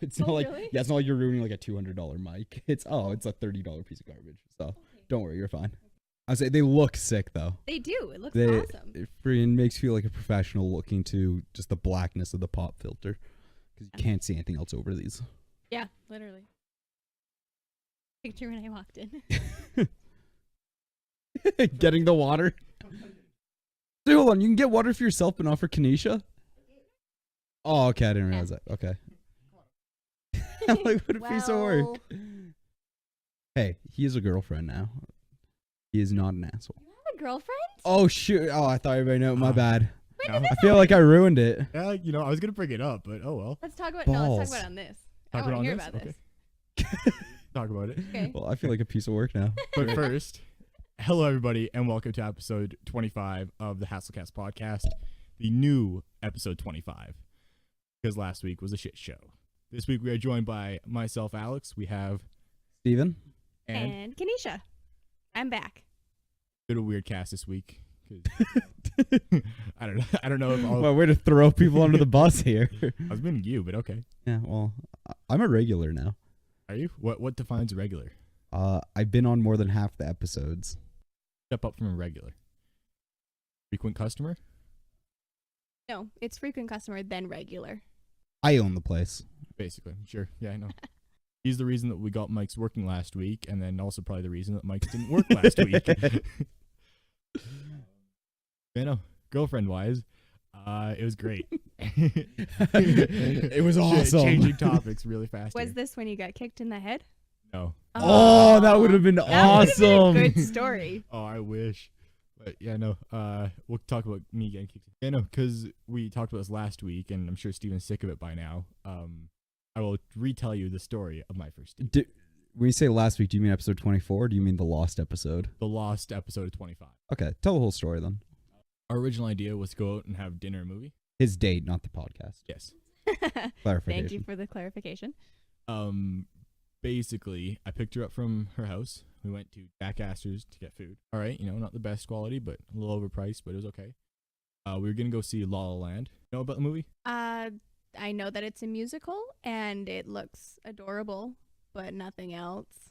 It's not like really? yeah, it's not like you're ruining like a $200 mic. It's a $30 piece of garbage. So don't worry, you're fine. I say they look sick though. They do. It looks They awesome. it freaking makes you feel like a professional looking to just the blackness of the pop filter because you can't see anything else over these. Yeah, literally. Picture when I walked in. Getting the water. Hey, hold on, you can get water for yourself, but not for Kenisha. Oh, okay, I didn't realize that. Okay. I'm like, what a piece of work. Hey, he has a girlfriend now. He is not an asshole. You have a girlfriend? Oh shoot! Oh, I thought everybody knew. My bad. When did I feel like I ruined it. Yeah, I was gonna bring it up, but oh well. Let's talk about Balls. let's talk about it on this. Talk I want about to hear this? about this. Okay. Talk about it. Okay. Well, I feel like a piece of work now. But first, hello everybody, and welcome to episode 25 of the Hastlecast podcast, the new episode 25, because last week was a shit show. This week we are joined by myself, Alex. We have Steven? And Kenisha. I'm back. bit of a weird cast this week. 'Cause I don't know if I'll. Well, way to throw people under the bus here. I was meaning you, but okay. Yeah, well, I'm a regular now. Are you? What defines a regular? I've been on more than half the episodes. Step up from a regular. Frequent customer? No, it's frequent customer then regular. I own the place. Basically. Sure. Yeah, I know. He's the reason that we got mics working last week, and then also probably the reason that mics didn't work last week. You know, girlfriend-wise, it was great. It was awesome. Changing topics really fast. Was here. this when you got kicked in the head? No. Oh, that would have been That awesome. would've been a good story. Oh, I wish. But yeah, no. We'll talk about me getting kicked. Yeah, no, because we talked about this last week, and I'm sure Steven's sick of it by now. I will retell you the story of my first date. When you say last week, do you mean episode 24 or do you mean the lost episode? The lost episode of 25. Okay, tell the whole story then. Our original idea was to go out and have dinner and movie. His date, not the podcast. Yes. Clarification. Thank you for the clarification. Basically, I picked her up from her house. We went to Jack Astor's to get food. All right, not the best quality, but a little overpriced, but it was okay. We were gonna go see La La Land. You know about the movie? I know that it's a musical and it looks adorable, but nothing else.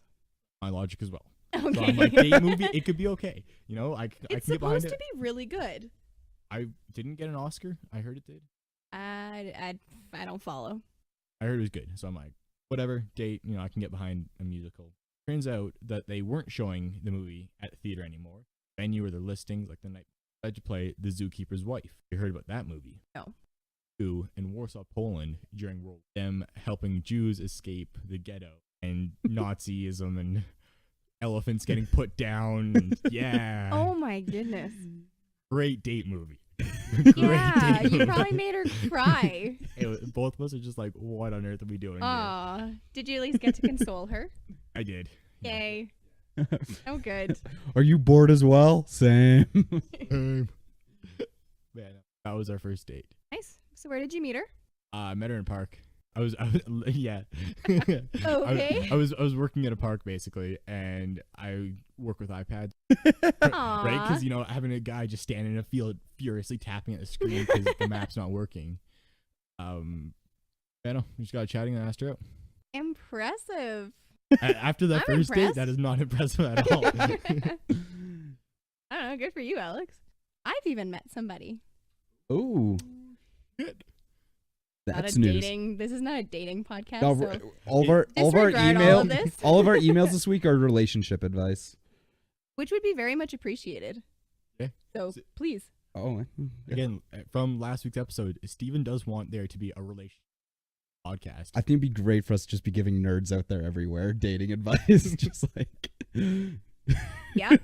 My logic as well. Okay. So I'm like, date movie, it could be okay. I can It's get behind supposed to it. be really good. I didn't get an Oscar. I heard it did. I don't follow. I heard it was good. So I'm like, whatever, date, I can get behind a musical. Turns out that they weren't showing the movie at the theater anymore. Venue or their listings, like the night, decided to play The Zookeeper's Wife. You heard about that movie? No. In Warsaw, Poland, during World War, them helping Jews escape the ghetto and Nazism and elephants getting put down. And, yeah. Oh my goodness. Great date movie. Yeah, date you movie. probably made her cry. Both of us are just like, what on earth are we doing here? Aw. Did you at least get to console her? I did. Yay. Oh, good. Are you bored as well? Same. Man, that was our first date. Nice. So where did you meet her? I met her in a park. I was yeah. Okay. I was working at a park basically, and I work with iPads, Aww. right? Because having a guy just standing in a field furiously tapping at the screen because the map's not working. We just got chatting and asked her out. Impressive. After that I'm first date, impressed. that is not impressive at all. I don't know. Good for you, Alex. I've even met somebody. Ooh, Good. Not that's a news. dating. This is not a dating podcast. No, So all of our disregard all of this. all of our emails this week are relationship advice. which would be very much appreciated. Yeah. So please. Oh, Again, from last week's episode, Stephen does want there to be a relationship podcast. I think it'd be great for us to just be giving nerds out there everywhere dating advice, just like. Yeah.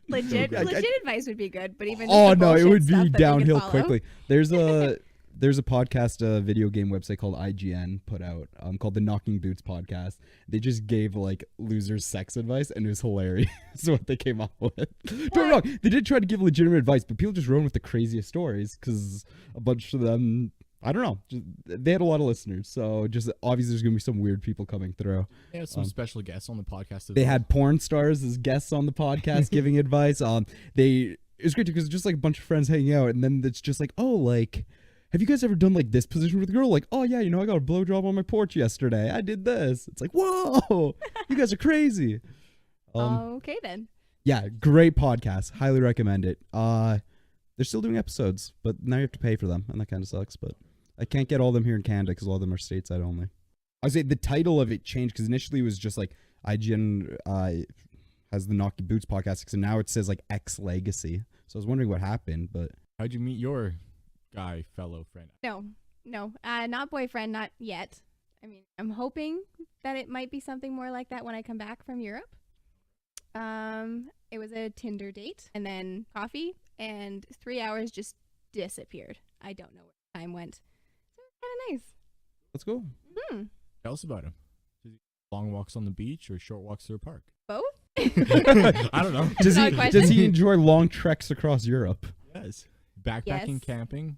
Legit Yeah, advice would be good, but even Oh just the no, it bullshit would stuff be that we could downhill follow. quickly. There's a podcast, a video game website called IGN put out, called the Knocking Boots podcast. They just gave like losers sex advice, and it was hilarious what they came up with. Don't get me wrong, they did try to give legitimate advice, but people just run with the craziest stories because a bunch of them, I don't know, they had a lot of listeners, so just obviously there's gonna be some weird people coming through. They had some special guests on the podcast. They had porn stars as guests on the podcast giving advice. It was great because it's just like a bunch of friends hanging out, and then it's just like, oh, like, have you guys ever done like this position with a girl? Like, oh yeah, you know, I got a blowjob on my porch yesterday. I did this. It's like, whoa, you guys are crazy. Okay then. Yeah, great podcast. Highly recommend it. They're still doing episodes, but now you have to pay for them, and that kind of sucks. But I can't get all of them here in Canada because a lot of them are stateside only. I would say the title of it changed because initially it was just like IGN has the Knocky Boots podcast, and now it says like X Legacy. So I was wondering what happened, but How'd you meet your guy, fellow friend? No, not boyfriend, not yet. I mean, I'm hoping that it might be something more like that when I come back from Europe. It was a Tinder date, and then coffee, and 3 hours just disappeared. I don't know where time went. So it's kind of nice. let's go. Tell us about him. Does he long walks on the beach or short walks through a park? Both? I don't know. Does he enjoy long treks across Europe? Yes. Backpacking, Yes. camping,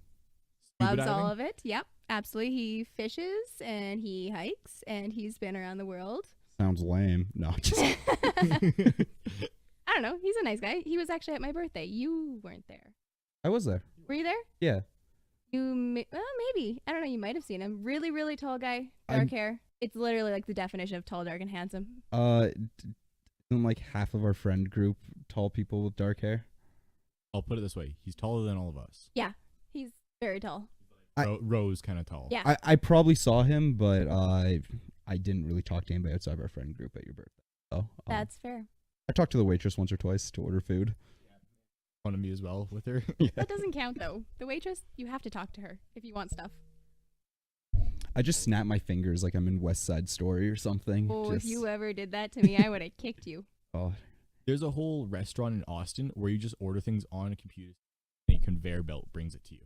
scuba Loves all diving? of it. Yep, absolutely. He fishes and he hikes and he's been around the world. Sounds lame. No, just I don't know. He's a nice guy. He was actually at my birthday. You weren't there. I was there. Were you there? Yeah. Maybe. I don't know. You might have seen him. Really, really tall guy. Dark hair. It's literally like the definition of tall, dark, and handsome. Isn't like half of our friend group tall people with dark hair? I'll put it this way. He's taller than all of us. Yeah, he's very tall. Rose kind of tall. Yeah. I probably saw him, but I didn't really talk to anybody outside of our friend group at your birthday. So That's fair. I talked to the waitress once or twice to order food. Wanted me as well with her. That doesn't count though. The waitress, you have to talk to her if you want stuff. I just snap my fingers like I'm in West Side Story or something. Oh, if Just- you ever did that to me, I would have kicked you. Oh, There's a whole restaurant in Austin where you just order things on a computer and a conveyor belt brings it to you.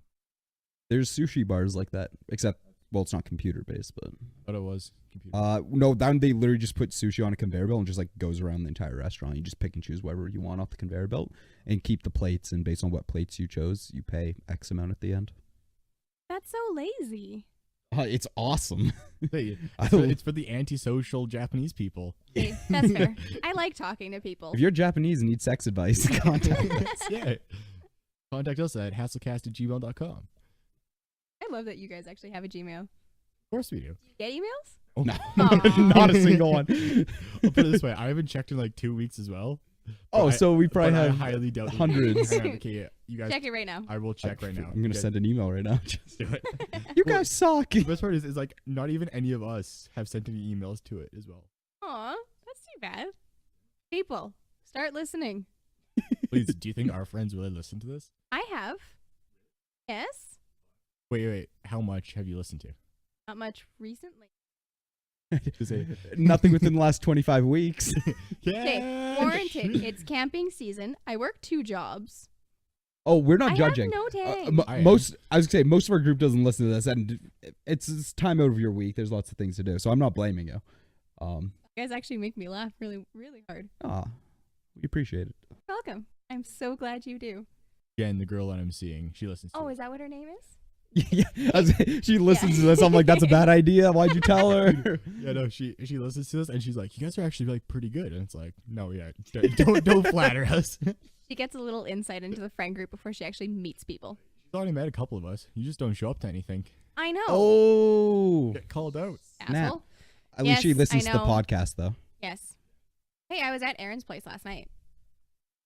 there's sushi bars like that, except well, it's not computer based, but But it was computer. no, then they literally just put sushi on a conveyor belt and just like goes around the entire restaurant. You just pick and choose whatever you want off the conveyor belt and keep the plates. And based on what plates you chose, you pay X amount at the end. That's so lazy. It's awesome. Hey, I it's for the antisocial Japanese people. Hey, that's fair. I like talking to people. If you're Japanese and need sex advice, contact us. Yeah. Contact us at hastlecast@gmail.com. I love that you guys actually have a Gmail. Of course we do. Do you get emails? Oh, no, Aw. not a single one. I'll put it this way. I haven't checked in like 2 weeks as well. Oh, But so we but probably I have highly doubt it. hundreds. Hang on, okay, you guys. Check it right now. I will check right now. I'm gonna send an email right now. Just, do it. you guys suck. The best part is like not even any of us have sent any emails to it as well. Aw, that's too bad. People, start listening. Please, do you think our friends really listen to this? I have. Yes. Wait. How much have you listened to? Not much recently. To say, Nothing within the last 25 weeks. Okay, warranted. It's camping season. I work 2 jobs. Oh, we're not I judging. have no tang. I am. Most, I was gonna say, most of our group doesn't listen to this, and it's time out of your week. There's lots of things to do, so I'm not blaming you. You guys actually make me laugh really, really hard. We appreciate it. You're welcome. I'm so glad you do. Again, the girl that I'm seeing, she listens to Oh, it. is that what her name is? Yeah, she listens to this. I'm like, that's a bad idea. Why'd you tell her? Yeah, no, she listens to this and she's like, you guys are actually like pretty good. And it's like, no, yeah, don't flatter us. She gets a little insight into the friend group before she actually meets people. She's already met a couple of us. You just don't show up to anything. I know. Oh, Get called out. Asshole. at least she Yes, listens I to the know. podcast, though. Yes. Hey, I was at Aaron's place last night.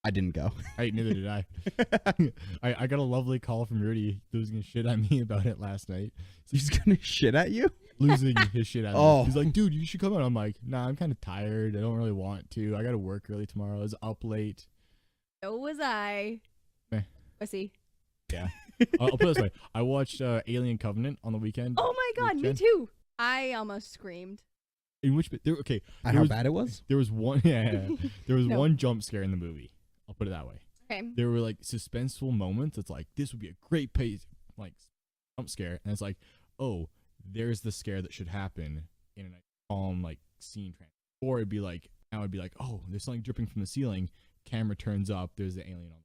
I didn't go. Hey, neither did I. I got a lovely call from Rudy losing his shit at me about it last night. He's gonna shit at you. Losing his shit at me. Oh. He's like, dude, you should come out. I'm like, nah, I'm kind of tired. I don't really want to. I got to work early tomorrow. I was up late. So was I. Meh. Pussy. Yeah. I'll put it this way. I watched Alien Covenant on the weekend. Oh my god, me Jen? too. I almost screamed. In which there, okay, How there was, bad it was? there was one there was No. one jump scare in the movie. I'll put it that way. Okay. There were like suspenseful moments. It's like this would be a great pace, like jump scare, and it's like, oh, there's the scare that should happen in a calm like scene. Or it'd be like now it'd be like, oh, there's something dripping from the ceiling. Camera turns up. There's the alien on.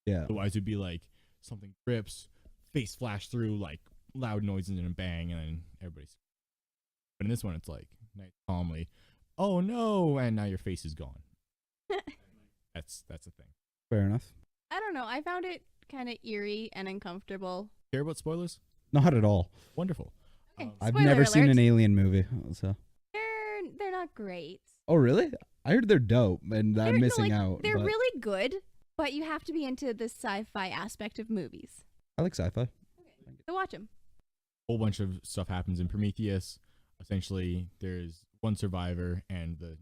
Yeah. Otherwise, it'd be like something drips, face flash through, like loud noises and a bang, and then everybody's. But in this one, it's like nice calmly. Oh no! And now your face is gone. That's the thing. Fair enough. I don't know. I found it kind of eerie and uncomfortable. Care about spoilers? Not at all. Wonderful. Okay, I've spoiler never seen alert. an alien movie. So. They're not great. Oh, really? I heard they're dope, and I'm No, missing like, out. They're but really good, but you have to be into the sci-fi aspect of movies. I like sci-fi. So watch them. Whole bunch of stuff happens in Prometheus. Essentially, there's one survivor and the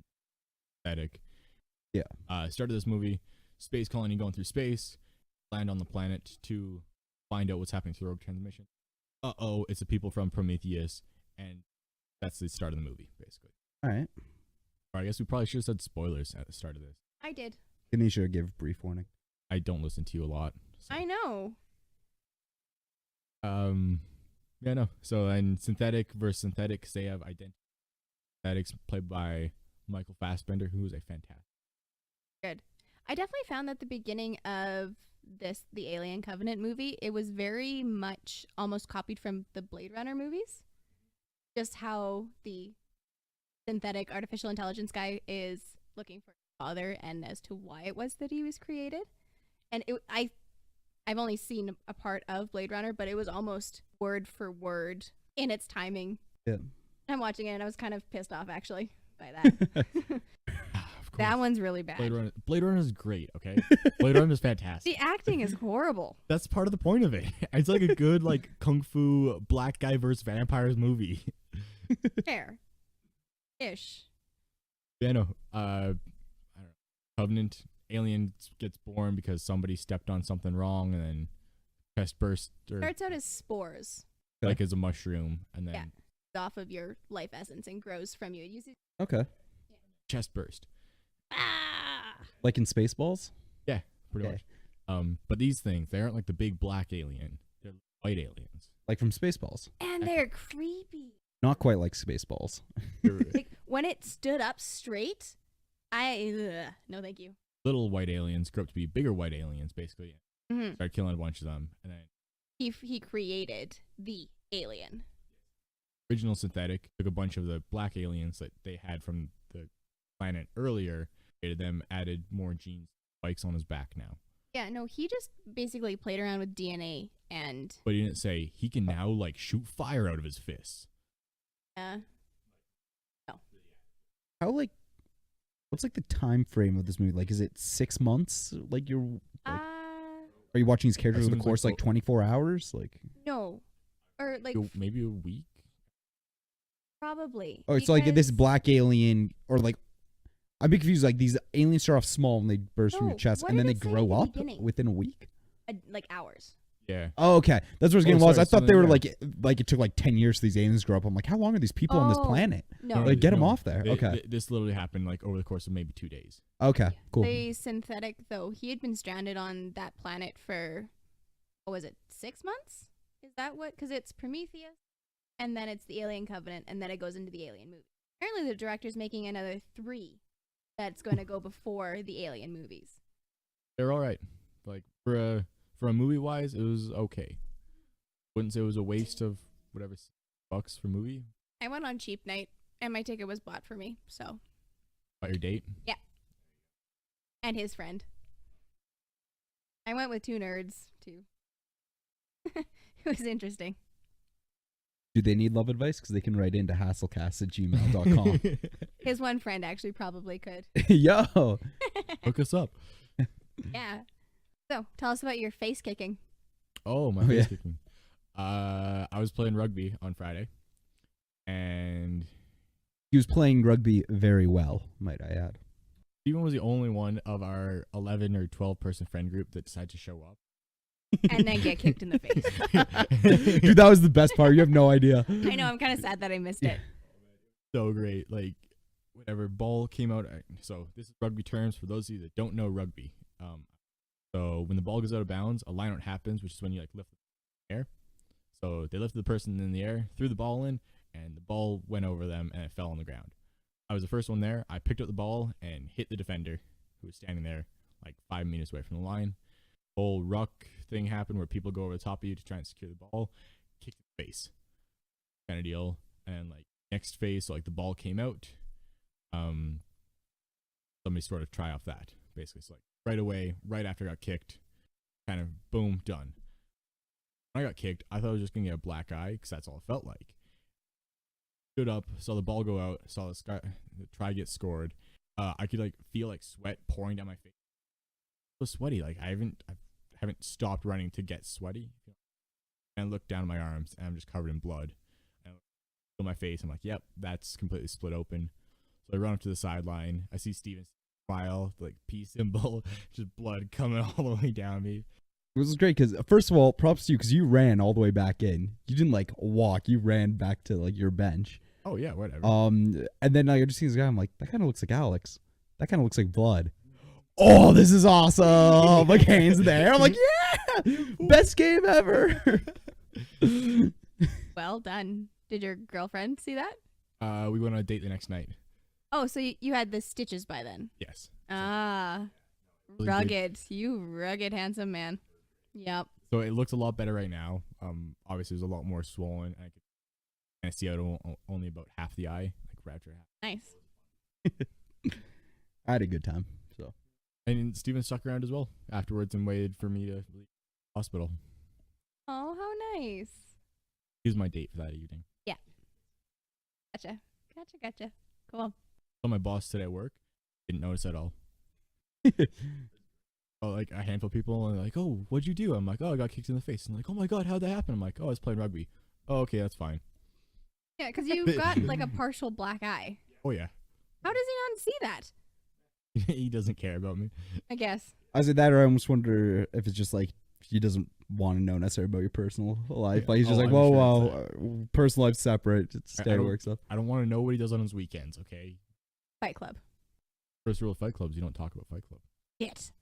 synthetic. Yeah. Started this movie, space colony going through space, land on the planet to find out what's happening to the rogue transmission. It's the people from Prometheus, and that's the start of the movie, basically. All right. Or I guess we probably should have said spoilers at the start of this. I did. Kenisha, give brief warning. I don't listen to you a lot. So. I know. Yeah, no. So then synthetic versus synthetic, 'cause they have identity. Synthetics played by Michael Fassbender, who is a fantastic. Good. I definitely found that the beginning of the Alien Covenant movie, it was very much almost copied from the Blade Runner movies. Just how the synthetic artificial intelligence guy is looking for his father and as to why it was that he was created. And I've only seen a part of Blade Runner, but it was almost word for word in its timing. Yeah. I'm watching it and I was kind of pissed off actually by that. Of course. That one's really bad. Blade Runner is great, okay? Blade Runner is fantastic. The acting is horrible. That's part of the point of it. It's like a good like kung fu black guy versus vampires movie. Fair. Ish. Yeah, no. I don't know. Covenant alien gets born because somebody stepped on something wrong, and then chest burst or Starts out as spores like as a mushroom, and then Yeah. off of your life essence and grows from you. It uses Okay. chest burst. Like in Spaceballs? Pretty Okay. much. But these things, they aren't like the big black alien. They're white aliens. Like from Spaceballs. and they're creepy. Not quite like Spaceballs. Like when it stood up straight, no thank you. Little white aliens grew up to be bigger white aliens, basically. Mm-hmm. Started killing a bunch of them, and then He created the alien. original synthetic took a bunch of the black aliens that they had from the planet earlier, created them, added more genes, spikes on his back now. Yeah, no, he just basically played around with DNA and But he didn't say he can now like shoot fire out of his fists. How what's like the time frame of this movie? Like, is it 6 months? Like are you watching these characters over the Seems course like like 24 hours? Like, no, or like Maybe a week. probably. oh, it's like this because- black alien, or like, I'd be confused. Like these aliens start off small and they burst from No, your chest, what and then did they it say grow at the up beginning? within a week. like hours. Yeah. Oh, okay. That's what I was getting Oh, lost. sorry, I thought so they were then, like it took like 10 years for these aliens to grow up. I'm like, how long are these people on this Oh, planet? No, Like, get them off there. Okay. This literally happened like over the course of maybe 2 days. Okay, cool. the synthetic though, he had been stranded on that planet for what was it, 6 months? Is that what? Because it's Prometheus, and then it's the Alien Covenant, and then it goes into the Alien movie. Apparently, the director's making another 3 that's going to go before the Alien movies. They're all right. Like for a movie wise, it was okay. Wouldn't say it was a waste of whatever $6 for movie. I went on cheap night, and my ticket was bought for me. So, About your date. and his friend. I went with 2 nerds too. It was interesting. Do they need love advice? Because they can write into hastlecast@gmail.com. His one friend actually probably could. Yo. Hook us up. Yeah. So, tell us about your face kicking. Oh, my Oh, face yeah. kicking. I was playing rugby on Friday, and He was playing rugby very well, might I add. Stephen was the only one of our 11 or 12 person friend group that decided to show up. And then get kicked in the face. Dude, that was the best part. You have no idea. I know, I'm kind of sad that I missed it. So great. Like, whatever, ball came out. So this is rugby terms for those of you that don't know rugby. So when the ball goes out of bounds, a line out happens, which is when you like lift the air. So they lifted the person in the air, threw the ball in, and the ball went over them and it fell on the ground. I was the first one there. I picked up the ball and hit the defender who was standing there like 5 meters away from the line. Whole ruck thing happened where people go over the top of you to try and secure the ball, kick the face kind of deal. And like next phase, so like the ball came out, somebody sort of try off that basically. So like right away, right after I got kicked, kind of boom, done. When I got kicked, I thought I was just gonna get a black eye because that's all it felt like. Stood up, saw the ball go out, saw the try get scored. I could like feel like sweat pouring down my face. So sweaty. Like I haven't stopped running to get sweaty. And I look down at my arms and I'm just covered in blood. And I feel my face. I'm like, yep, that's completely split open. So I run up to the sideline. I see Stephen smile, like peace symbol, just blood coming all the way down me. It was great because, first of all, props to you because you ran all the way back in. You didn't like walk. You ran back to like your bench. Oh yeah, whatever. And then I just see this guy. I'm like, that kind of looks like Alex. That kind of looks like blood. Oh, this is awesome! Like hands there. I'm like, yeah, best game ever. Well done. Did your girlfriend see that? We went on a date the next night. Oh, so you had the stitches by then. Yes. Ah, Really rugged. You rugged, handsome man. Yep. So it looks a lot better right now. Obviously, there's a lot more swollen. I could kind of see out only about half the eye, like rapture half. Nice. I had a good time. So. And Steven stuck around as well afterwards and waited for me to leave the hospital. Oh, how nice. He was my date for that evening. Gotcha. Cool. So my boss today at work didn't notice at all. Oh, like a handful of people and like, oh, what'd you do? I'm like, oh, I got kicked in the face. And like, oh my god, how'd that happen? I'm like, oh, I was playing rugby. Oh, okay, that's fine. Yeah, because you've got like a partial black eye. Oh yeah. How does he not see that? He doesn't care about me. I guess. I said that, or I almost wonder if it's just like he doesn't want to know necessarily about your personal life. Yeah. Like he's just Oh, like, I'm whoa, sure whoa, personal life's separate. It's I stay don't- work stuff. I don't want to know what he does on his weekends, okay? Fight Club. First rule of Fight Club is you don't talk about Fight Club. Shit.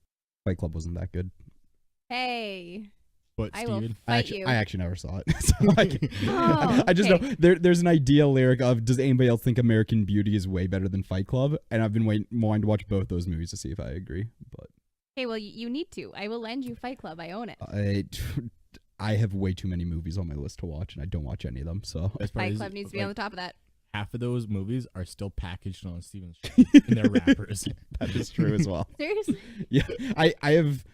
Fight Club wasn't that good. Hey. But I will Steven, fight you. I actually never saw it. So like, Oh, I just okay. know there's an ideal lyric of, does anybody else think American Beauty is way better than Fight Club? And I've been wanting to watch both those movies to see if I agree. But Okay, well, you need to. I will lend you Fight Club. I own it. I have way too many movies on my list to watch, and I don't watch any of them. So best part Fight is, Club needs to be on the top of that. half of those movies are still packaged on Steven's shirt in their wrappers. that is true as well. Seriously? Yeah, I have.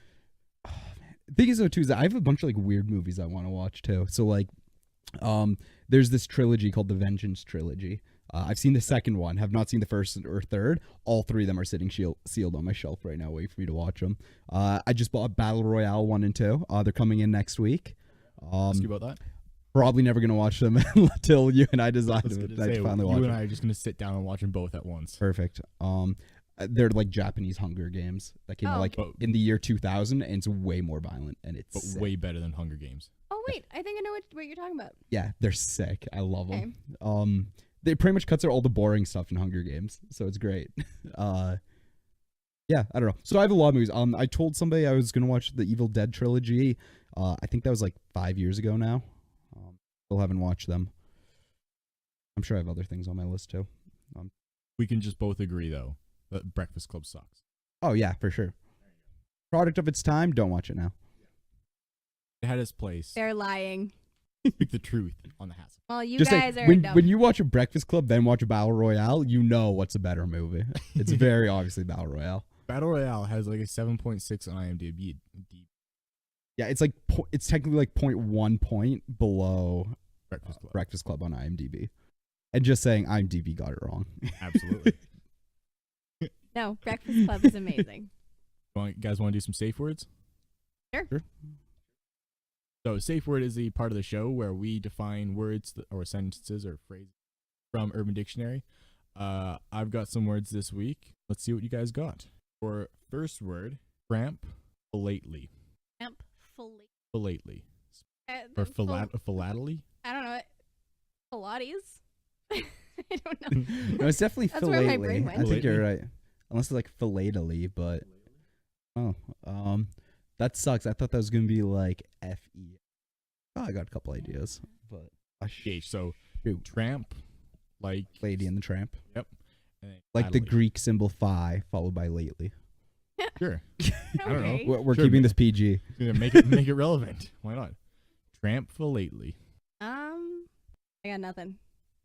Oh, man. The thing is though too is that I have a bunch of like weird movies I want to watch too. So like, there's this trilogy called the Vengeance trilogy. I've seen the second one, have not seen the first or third. All three of them are sitting sealed on my shelf right now, waiting for me to watch them. I just bought Battle Royale 1 and 2. They're coming in next week. Ask you about that. Probably never gonna watch them until you and I decide I was to gonna say, finally watch you them. and I are just gonna sit down and watch them both at once. Perfect. They're like Japanese Hunger Games that came out like But- in the year 2000, and it's way more violent, and it's But sick. way better than Hunger Games. Oh, wait. I think I know what you're talking about. Yeah, they're sick. I love Okay. them. They pretty much cuts out all the boring stuff in Hunger Games, so it's great. Yeah, I don't know. So I have a lot of movies. I told somebody I was gonna watch the Evil Dead trilogy. I think that was like 5 years ago now. Still haven't watched them. I'm sure I have other things on my list too. We can just both agree though that Breakfast Club sucks. Oh yeah, for sure. Product of its time. Don't watch it now. It had its place. They're lying. Speak the truth on the Hassel. Well, you Just guys say, are when dumb. you watch a Breakfast Club, then watch a Battle Royale, you know what's a better movie. It's very obviously Battle Royale. Battle Royale has like a 7.6 on IMDb. Yeah, it's like it's technically like 0.1 point below Breakfast Club. Breakfast Club on IMDb. And just saying IMDb got it wrong. Absolutely. No, Breakfast Club is amazing. Guys want to do some safe words? Sure. So, safe word is the part of the show where we define words or sentences or phrases from Urban Dictionary. I've got some words this week. Let's see what you guys got. For first word, cramp lately. Amp fully. Lately. Uh, Or the full- philately? I don't know. Pilates? I don't know. No, it's definitely That's where my philately. brain I went. think you're right. Unless it's like philately, but that sucks. I thought that was gonna be like FE. Oh, I got a couple ideas, but Okay, so shoot. tramp, like Lady and the Tramp, and then like the philately. Greek symbol phi followed by lately. Sure. I don't know. Okay. We're Sure, keeping man. this PG. Yeah, make it relevant. Why not? Tramp philately. I got nothing.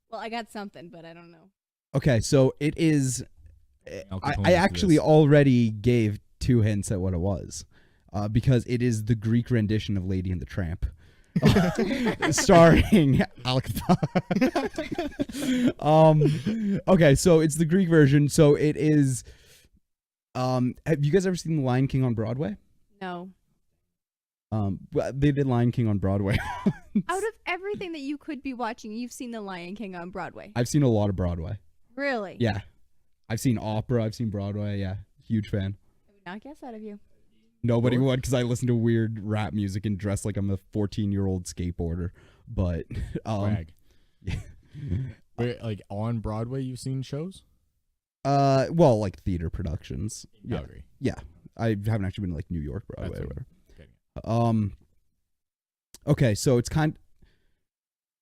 Well, I got something, but I don't know. Okay, so it is. I'll I component to actually this. already gave 2 hints at what it was, because it is the Greek rendition of Lady and the Tramp. starring Alec. Okay, so it's the Greek version. So it is. Have you guys ever seen The Lion King on Broadway? No. They did Lion King on Broadway. Out of everything that you could be watching, you've seen The Lion King on Broadway. I've seen a lot of Broadway. Really? Yeah, I've seen opera. I've seen Broadway. Yeah, huge fan. I would not guess that of you. Nobody Sure. would because I listen to weird rap music and dress like I'm a 14-year-old skateboarder. But Brag. yeah. Wait, like on Broadway, you've seen shows? Well, like theater productions. Yeah, Calgary. yeah. I haven't actually been to like New York Broadway That's or what whatever. Okay, so it's I'm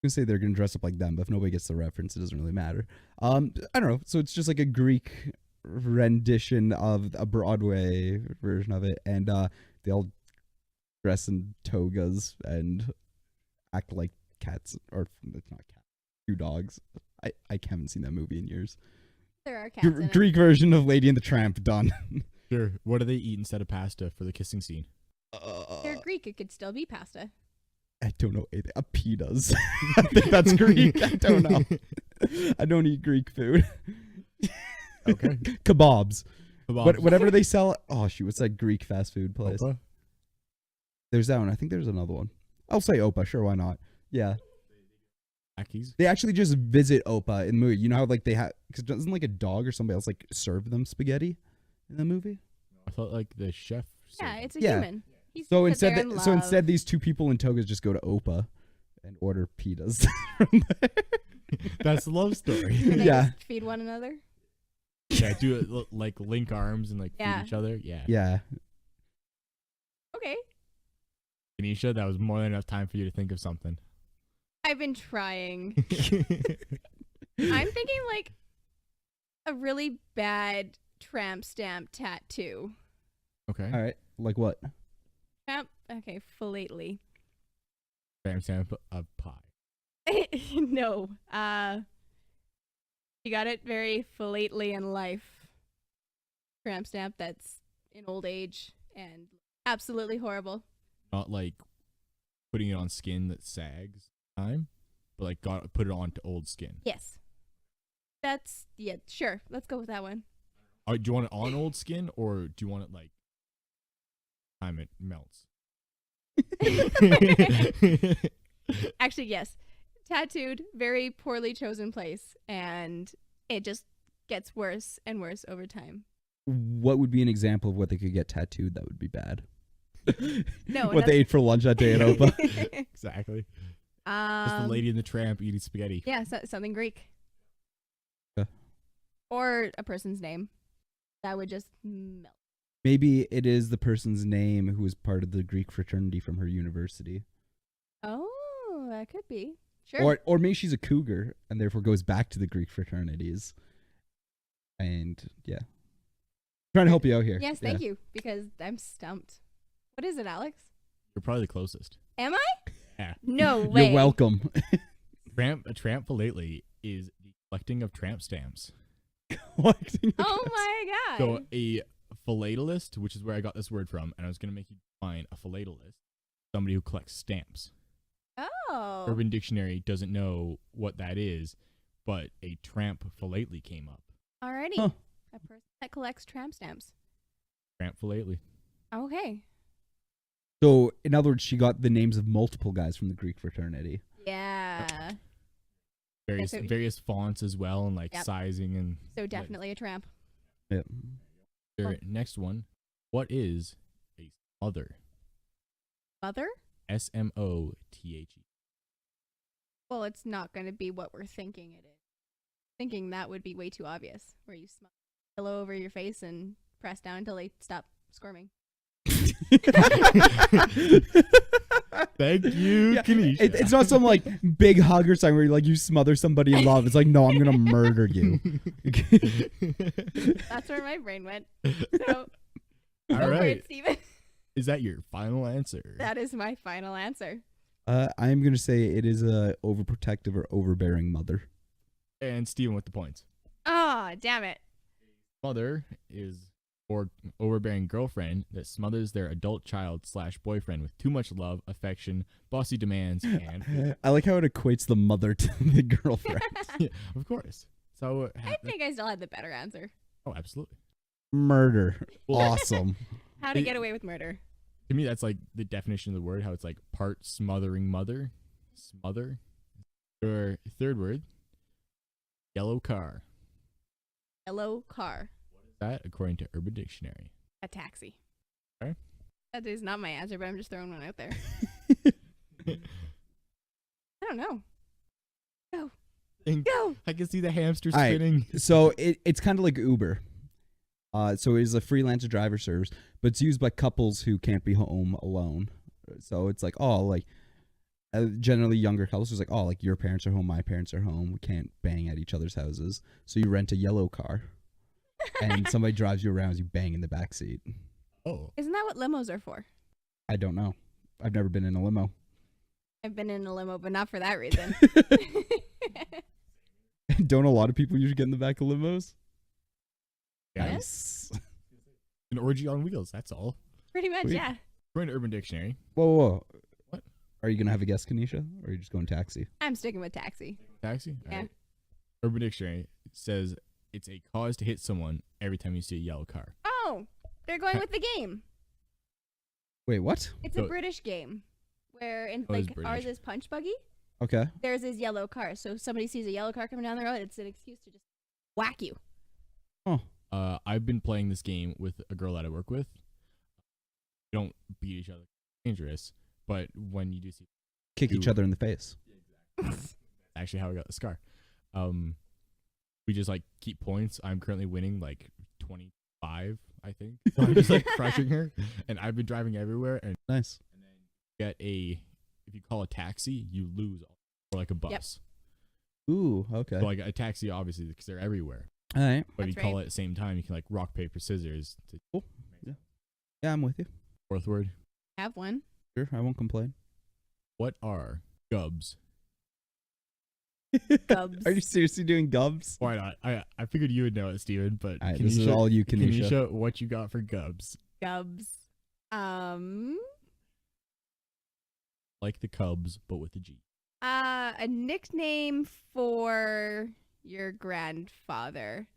gonna say they're gonna dress up like them, but if nobody gets the reference, it doesn't really matter. I don't know. So it's just like a Greek rendition of a Broadway version of it, and they all dress in togas and act like cats, or it's not cats, two dogs. I haven't seen that movie in years. There are cats in it. Greek version of Lady and the Tramp done. Sure. What do they eat instead of pasta for the kissing scene? They're Greek. It could still be pasta. I don't know. Pitas. I think that's Greek. I don't know. I don't eat Greek food. Okay. Kebabs. Kebabs. Whatever they sell. Oh, shoot. What's that Greek fast food place? Opa? There's that one. I think there's another one. I'll say Opa. Sure, why not? Yeah. Aki's? They actually just visit Opa in the movie. You know how like they have, because doesn't like a dog or somebody else like serve them spaghetti in the movie? I thought like the chef. Yeah, served it's a Yeah. human. He's So sit there instead, and so love. instead, these two people in togas just go to Opa and order pitas from there. it. That's the love story. They Yeah. just feed one another. Yeah, do it like link arms and like Yeah. feed each other. Yeah. Yeah. Okay. Kenisha, that was more than enough time for you to think of something. I've been trying. I'm thinking like a really bad tramp stamp tattoo. Okay. All right. Like what? Okay, philately. Tramp stamp of pie. No. You got it very philately in life. Tramp stamp that's in old age and absolutely horrible. Not like putting it on skin that sags time, but like put it onto old skin. Yes. That's, yeah, sure. Let's go with that one. Do you want it on old skin or do you want it like time it melts? Actually, yes. Tattooed, very poorly chosen place, and it just gets worse and worse over time. What would be an example of what they could get tattooed that would be bad? No, What they ate for lunch that day at Opa? Exactly. Just the lady in the tramp eating spaghetti. Yeah, something Greek. Yeah. Or a person's name. That would just melt. Maybe it is the person's name who is part of the Greek fraternity from her university. Oh, that could be. Sure. Or maybe she's a cougar and therefore goes back to the Greek fraternities. And yeah. Trying to help you out here. Yes, thank you, because I'm stumped. What is it, Alex? You're probably the closest. Am I? Yeah. No way. You're welcome. A tramp philately is the collecting of tramp stamps. Collecting Oh my god. So a philatelist, which is where I got this word from, and I was going to make you define a philatelist, somebody who collects stamps. Oh. Urban Dictionary doesn't know what that is, but a tramp philately came up. Alrighty. Huh. A person that collects tramp stamps. Tramp philately. Okay. So, in other words, she got the names of multiple guys from the Greek fraternity. Yeah. Various so- various fonts as well, and like Yep. sizing and. So definitely a tramp. Yep. Their next one. What is a smother? Mother? SMOTHE. Well, it's not going to be what we're thinking it is. Thinking that would be way too obvious, where you smother a pillow over your face and press down until they stop squirming. Thank you, Yeah, Kenisha. it's not some like big hug or something where you smother somebody in love. It's like, no, I'm gonna murder you. That's where my brain went. So, All go for right. it, Stephen. Is that your final answer? That is my final answer. I'm gonna say it is a overprotective or overbearing mother. And Stephen with the points. Oh, damn it. Mother is or overbearing girlfriend that smothers their adult child / boyfriend with too much love, affection, bossy demands, and I like how it equates the mother to the girlfriend. yeah, of course. So I think I still had the better answer. oh, absolutely. Murder. Well- Awesome. How to get away with murder. To me, that's like the definition of the word. How it's like part smothering mother, smother. Your third word, yellow car. Yellow car. That according to Urban Dictionary. A taxi. Okay. That is not my answer, but I'm just throwing one out there. I don't know. And Go. I can see the hamster All right. spinning. So it's kind of like Uber. So it is a freelancer driver service, but it's used by couples who can't be home alone. So it's like, generally younger couples who's like, like your parents are home, my parents are home. We can't bang at each other's houses. So you rent a yellow car, and somebody drives you around as you bang in the back seat. Oh, Isn't that what limos are for? I don't know. I've never been in a limo. I've been in a limo, but not for that reason. Don't a lot of people usually get in the back of limos? yeah. Nice. An orgy on wheels. That's all. Pretty much, Sweet. yeah. According to Urban Dictionary. Whoa. What? Are you going to have a guess, Kenisha? Or are you just going taxi? I'm sticking with taxi. Taxi? All Yeah. right. Urban Dictionary says it's a cause to hit someone every time you see a yellow car. Oh, they're going with the game. Wait, what? It's So- a British game where Oh, it's like ours British. is punch buggy. Okay. Theirs is yellow car. So if somebody sees a yellow car coming down the road, it's an excuse to just whack you. Oh. I've been playing this game with a girl that I work with. We don't beat each other. Dangerous. But when you do see Kick each other in the face. actually how I got the scar. We just like keep points. I'm currently winning like 25, I think. So I'm just like crushing her. And I've been driving everywhere. And Nice. if you call a taxi, you lose. Or like a bus. Ooh, okay. So like a taxi, obviously, because they're everywhere. All right. But if That's you call right. it at the same time, you can like rock, paper, scissors. To Cool. Yeah, I'm with you. fourth word. Have one. Sure, I won't complain. What are gubs? Gubs. Are you seriously doing gubs? Why not? I figured you would know it, Steven, but All right, this is all you, Kenisha. Kenisha, what you got for gubs? Gubs. Like the Cubs, but with a G. A nickname for your grandfather.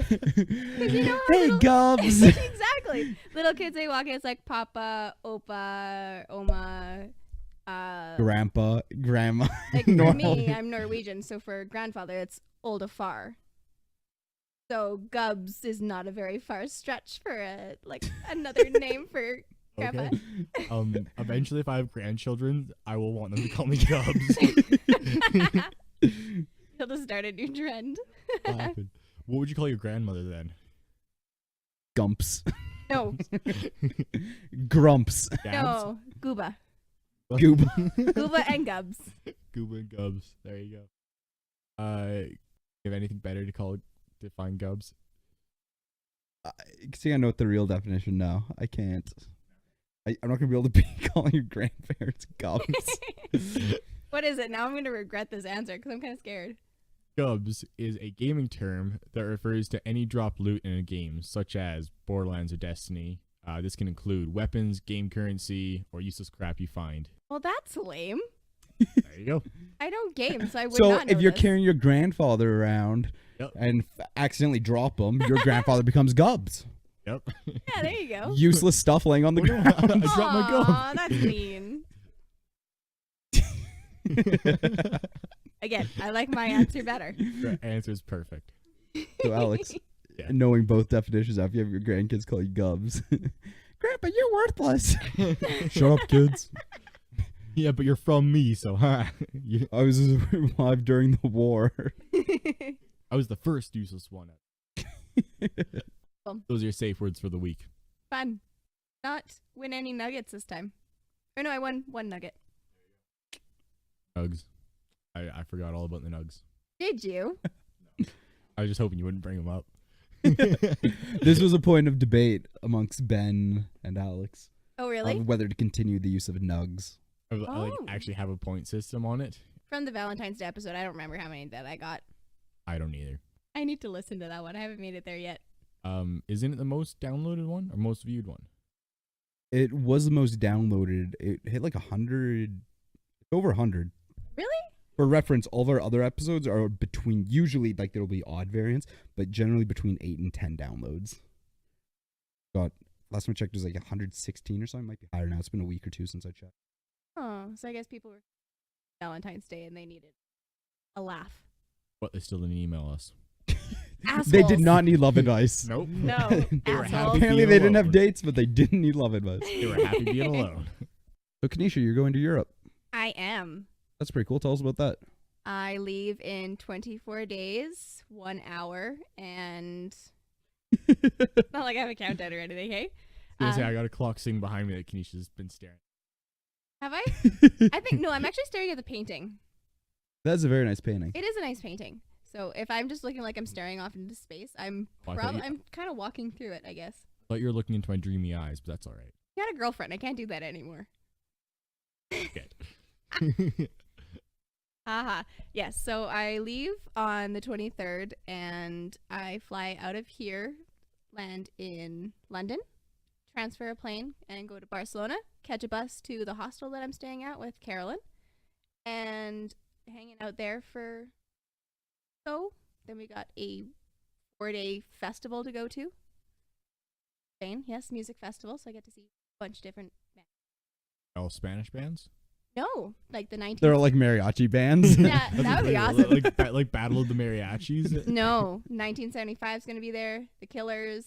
Hey, gubs. Exactly. Little kids, they walk in, it's like Papa, Opa, Oma. Grandpa, grandma. Like for Normal. me, I'm Norwegian, so for grandfather, it's Oldafar. So Gubs is not a very far stretch for another name for grandpa. Okay. Eventually, if I have grandchildren, I will want them to call me Gubs. He'll just start a new trend. What happened? What would you call your grandmother then? Gumps. No, Grumps. Dabs? no, Gooba. Goob. Gooba and Gubs. Gooba and Gubs. There you go. You have anything better to define Gubs? See, I know what the real definition now. I can't. I'm not gonna be able to be calling your grandparents gums. What is it? Now I'm going to regret this answer because I'm kind of scared. Gubs is a gaming term that refers to any dropped loot in a game, such as Borderlands or Destiny. This can include weapons, game currency, or useless crap you find. Well, that's lame. There you go. I don't game, so I would So not know if you're this. carrying your grandfather around Yep. and accidentally drop him, your grandfather becomes gubs. Yep. Yeah, there you go. Useless stuff laying on the Oh, no. ground. I dropped my gum. Aw, that's mean. Again, I like my answer better. Your answer is perfect. So Alex, Yeah. knowing both definitions, after you have your grandkids call you gubs, Grandpa, you're worthless. Shut up, kids. Yeah, but you're from me, so huh? I was alive during the war. I was the first useless one. Cool. Those are your safe words for the week. Fun. Not win any nuggets this time. Or no, I won one nugget. Nugs. I forgot all about the nugs. Did you? I was just hoping you wouldn't bring them up. This was a point of debate amongst Ben and Alex Oh, really? of whether to continue the use of nugs. I like Oh. actually have a point system on it. From the Valentine's Day episode, I don't remember how many that I got. I don't either. I need to listen to that one. I haven't made it there yet. Isn't it the most downloaded one or most viewed one? It was the most downloaded. It hit like 100, over 100. Really? For reference, all of our other episodes are between, usually like there'll be odd variants, but generally between 8 and 10 downloads. Got, last time I checked, it was like 116 or something. Might be higher now. It's been a week or two since I checked. Oh, so I guess people were Valentine's Day and they needed a laugh. But they still didn't email us. Assholes. They did not need love advice. Nope. No, They were assholes. happy. Apparently being they didn't have alone. dates, but they didn't need love advice. They were happy being alone. So Kenisha, you're going to Europe. I am. That's pretty cool. Tell us about that. I leave in 24 days, 1 hour, and it's not like I have a countdown or anything, hey? I was gonna say, I got a clock sitting behind me that Kenisha's been staring. Have I? I think, no, I'm actually staring at the painting. That's a very nice painting. It is a nice painting. So if I'm just looking like I'm staring off into space, I'm Oh, I thought you- I'm kind of walking through it, I guess. I thought you were looking into my dreamy eyes, but that's all right. I got a girlfriend. I can't do that anymore. Good. Haha. Yes, so I leave on the 23rd and I fly out of here, land in London, transfer a plane and go to Barcelona, catch a bus to the hostel that I'm staying at with Carolyn, and hanging out there for so. Then we got a 4-day festival to go to. Spain, yes, music festival, so I get to see a bunch of different bands. All Spanish bands? No, like the 19th. They're like mariachi bands. Yeah, That's that would be incredible. awesome. Like Battle of the Mariachis? No, 1975 is going to be there. The Killers.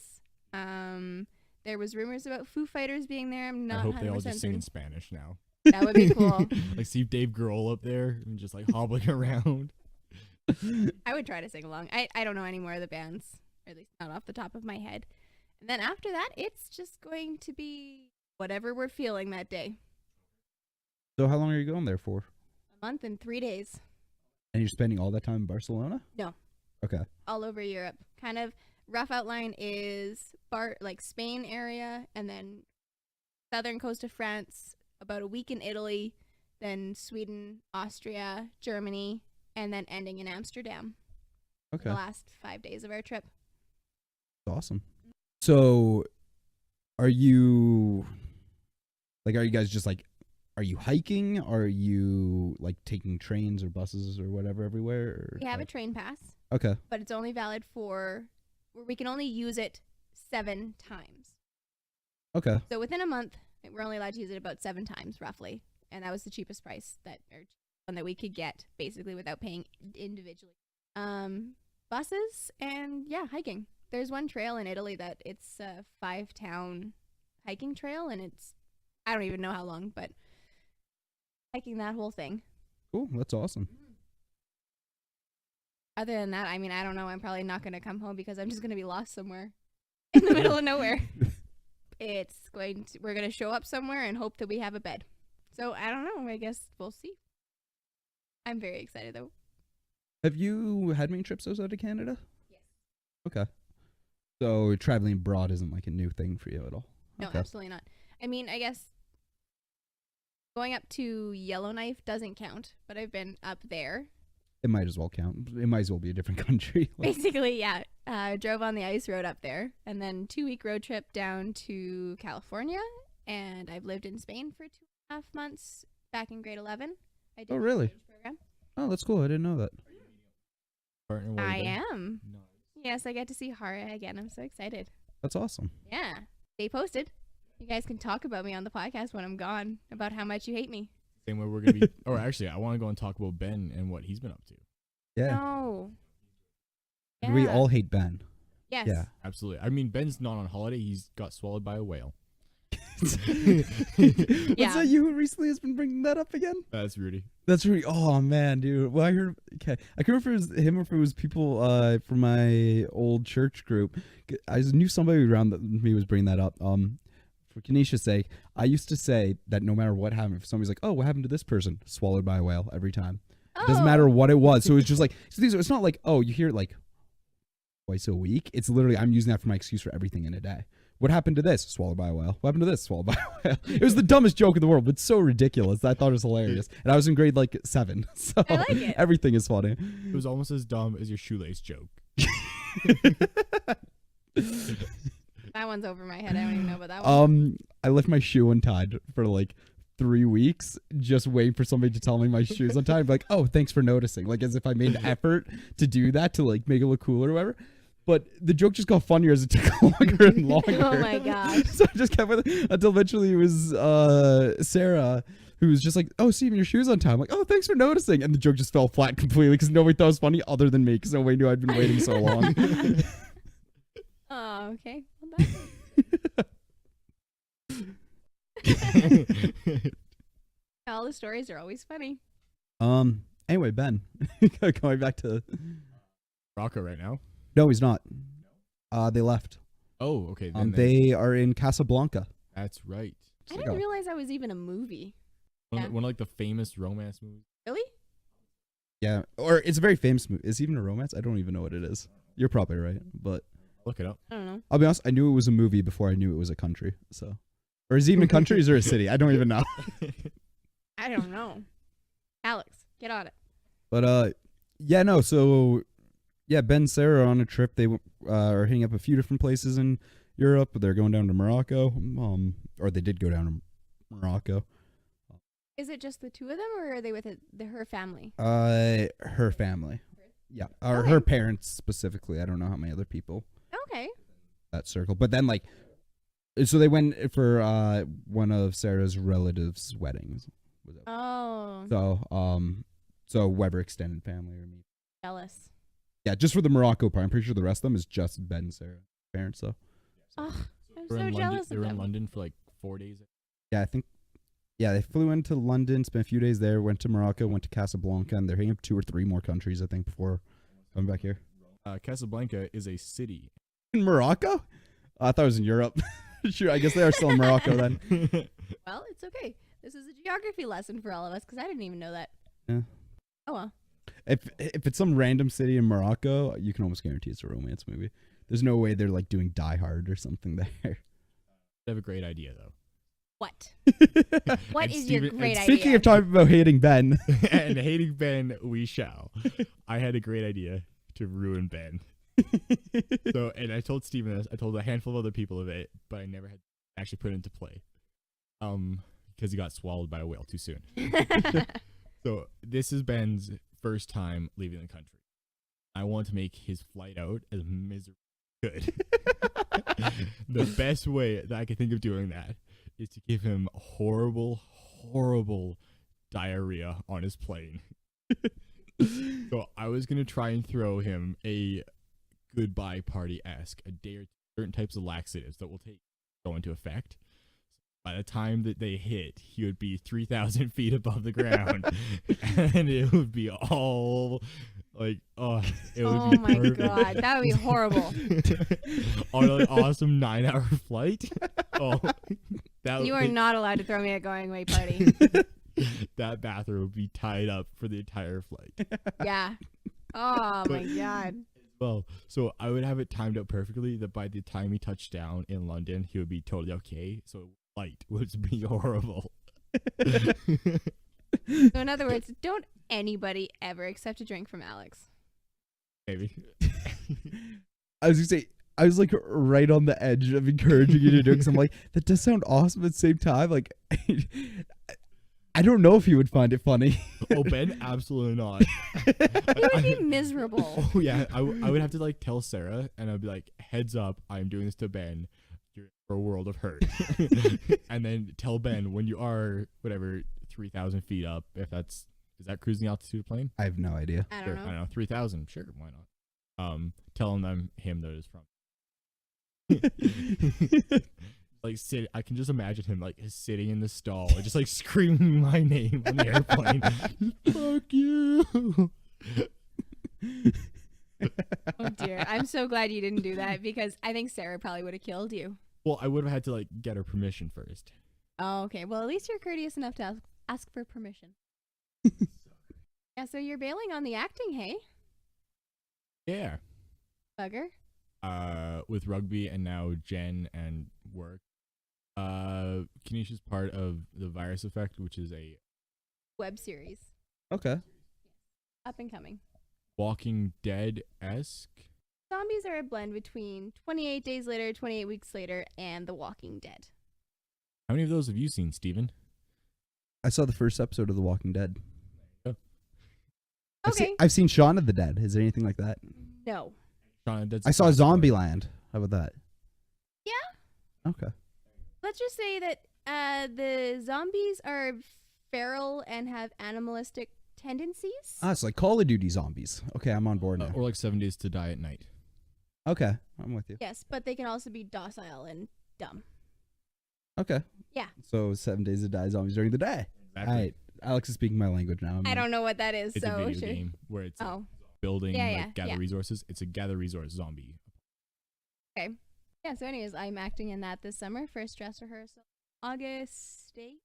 There was rumors about Foo Fighters being there. I'm I not hope 100% they all just sing certain. in Spanish now. That would be cool. Like see Dave Grohl up there and just like hobbling around. I would try to sing along. I don't know any more of the bands, or at least not off the top of my head. And then after that, it's just going to be whatever we're feeling that day. So how long are you going there for? A month and 3 days. And you're spending all that time in Barcelona? No. Okay. All over Europe. Kind of rough outline is like Spain area, and then southern coast of France, about a week in Italy, then Sweden, Austria, Germany, and then ending in Amsterdam. Okay. The last 5 days of our trip. Awesome. So are you guys just like, are you hiking? Are you like taking trains or buses or whatever everywhere? Or, We have a like- train pass, Okay. but it's only valid for, we can only use it 7 times. Okay. So within a month, we're only allowed to use it about 7 times roughly. And that was the cheapest price one that we could get basically without paying individually. Buses and hiking. There's one trail in Italy that it's a 5-town hiking trail, and I don't even know how long, but hiking that whole thing. Cool. That's awesome. Other than that, I mean, I don't know. I'm probably not going to come home because I'm just going to be lost somewhere in the middle of nowhere. We're going to show up somewhere and hope that we have a bed. So I don't know. I guess we'll see. I'm very excited though. Have you had many trips outside of Canada? Yes. Okay. So traveling abroad isn't like a new thing for you at all? No, Okay. absolutely not. I mean, I guess going up to Yellowknife doesn't count, but I've been up there. It might as well count. It might as well be a different country. Like, Basically, yeah. Drove on the ice road up there, and then 2-week road trip down to California, and I've lived in Spain for 2.5 months back in grade 11. I did Oh, the really? exchange program. oh, that's cool. I didn't know that. Partner, where I you been? am. Nice. Yes, I get to see Hara again. I'm so excited. That's awesome. Yeah. Stay posted. You guys can talk about me on the podcast when I'm gone, about how much you hate me. Same way we're gonna be. Or actually, I want to go and talk about Ben and what he's been up to. Yeah. No. We Yeah. all hate Ben. Yes. Yeah. Absolutely. I mean, Ben's not on holiday. He's got swallowed by a whale. What's Yeah. that you who recently has been bringing that up again? That's Rudy. That's really, oh man, dude. Well, I heard, okay. I can't remember if it was him or if it was people from my old church group. I knew somebody around me was bringing that up. For Kenisha's sake, I used to say that no matter what happened, if somebody's like, oh, what happened to this person? Swallowed by a whale every time. It doesn't matter what it was. So it's just like, it's not like, oh, you hear it like twice a week. It's literally, I'm using that for my excuse for everything in a day. What happened to this? Swallowed by a whale. What happened to this? Swallowed by a whale. It was the dumbest joke in the world, but so ridiculous. I thought it was hilarious. And I was in grade like 7. So I like it. everything is funny. It was almost as dumb as your shoelace joke. That one's over my head. I don't even know about that one. I left my shoe untied for like 3 weeks, just waiting for somebody to tell me my shoe's untied. Like, oh, thanks for noticing. Like, as if I made an effort to do that to like make it look cool or whatever. But the joke just got funnier as it took longer and longer. Oh my god! So I just kept with it until eventually it was Sarah who was just like, "Oh, Steven, your shoe's untied." I'm like, "Oh, thanks for noticing." And the joke just fell flat completely because nobody thought it was funny other than me because nobody knew I'd been waiting so long. Oh, okay. Well, all the stories are always funny. Anyway, Ben, going back to Rocco right now. no, he's not. They left. Oh, okay. They are in Casablanca. That's right. I didn't realize that was even a movie. One of like the famous romance movies. Really? Yeah, or it's a very famous movie. Is it even a romance? I don't even know what it is. You're probably right, but Look it up. I don't know. I'll be honest. I knew it was a movie before I knew it was a country. So, or is it even a country? Or is it a city? I don't even know. I don't know. Alex, get on it. But yeah, no. So, yeah, Ben and Sarah are on a trip. They are hitting up a few different places in Europe. They're going down to Morocco. Or they did go down to Morocco. Is it just the two of them, or are they with her family? Her family. Yeah, or Okay. her parents specifically. I don't know how many other people Okay. that circle. But then like, so they went for one of Sarah's relatives' weddings. Oh, So Weber extended family or me. jealous. Yeah, just for the Morocco part. I'm pretty sure the rest of them is just Ben and Sarah's parents. So Oh, I'm They were so in London. jealous They of were in them. London for like 4 days. yeah, I think. Yeah, they flew into London, spent a few days there, went to Morocco, went to Casablanca, and they're hitting up 2 or 3 more countries, I think, before coming back here. Casablanca is a city. In Morocco? I thought it was in Europe. Sure, I guess they are still in Morocco then. Well, it's okay. This is a geography lesson for all of us because I didn't even know that. Yeah. Oh well. If it's some random city in Morocco, you can almost guarantee it's a romance movie. There's no way they're like doing Die Hard or something there. They have a great idea though. What? What And is your Steven- great and idea? Speaking of talking about hating Ben. And hating Ben, we shall. I had a great idea to ruin Ben. So, and I told Steven this. I told a handful of other people of it, but I never had actually put it into play. Because he got swallowed by a whale too soon. So this is Ben's first time leaving the country. I want to make his flight out as miserable as I could. The best way that I can think of doing that is to give him horrible, horrible diarrhea on his plane. So I was going to try and throw him a goodbye party-esque, a day or two, certain types of laxatives that will go into effect. By the time that they hit, he would be 3,000 feet above the ground. And it would be all like, it would Oh be my perfect. god, that would be horrible. On an awesome 9-hour flight. Oh, that You would- are not allowed to throw me a going away party. that bathroom would be tied up for the entire flight. Yeah. Oh my god. Well, so I would have it timed out perfectly that by the time he touched down in London, he would be totally okay. So flight would be horrible. So in other words, don't anybody ever accept a drink from Alex. Maybe. I was gonna say, I was like right on the edge of encouraging you to do it because I'm like, that does sound awesome at the same time. Like, I don't know if you would find it funny. Oh, Ben, absolutely not. It would be miserable. Oh yeah, I would have to like tell Sarah, and I'd be like, heads up, I'm doing this to Ben. You're in for a world of hurt. And then tell Ben when you are whatever 3,000 feet up, is that cruising altitude plane? I have no idea. I Sure, don't I know. know 3,000. Sure, why not? Tell him that it's from. Like I can just imagine him like sitting in the stall, just like screaming my name on the airplane. Fuck you. Oh dear. I'm so glad you didn't do that because I think Sarah probably would have killed you. Well, I would have had to like get her permission first. Oh, okay. Well, at least you're courteous enough to ask for permission. Yeah, so you're bailing on the acting, hey? Yeah. Bugger. With rugby and now Jen and work. Kenisha's part of the Virus Effect, which is a Web series. Okay. Up and coming. Walking Dead-esque Zombies are a blend between 28 Days Later, 28 Weeks Later, and The Walking Dead. How many of those have you seen, Stephen? I saw the first episode of The Walking Dead. Oh. Okay. I've seen Shaun of the Dead. Is there anything like that? No. Shaun of the Dead's I saw classic, right? Zombieland. How about that? Yeah. Okay. Let's just say that the zombies are feral and have animalistic tendencies. Ah, it's like Call of Duty zombies. Okay, I'm on board now. Or like 7 Days to Die at Night. Okay, I'm with you. Yes, but they can also be docile and dumb. Okay. Yeah. So 7 Days to Die zombies during the day. Exactly. All right. Alex is speaking my language now. I don't know what that is, It's so a video sure. game where it's Oh, building, Yeah, gather yeah. resources. It's a gather resource zombie. okay. Yeah, so anyways, I'm acting in that this summer. First dress rehearsal, August 8th.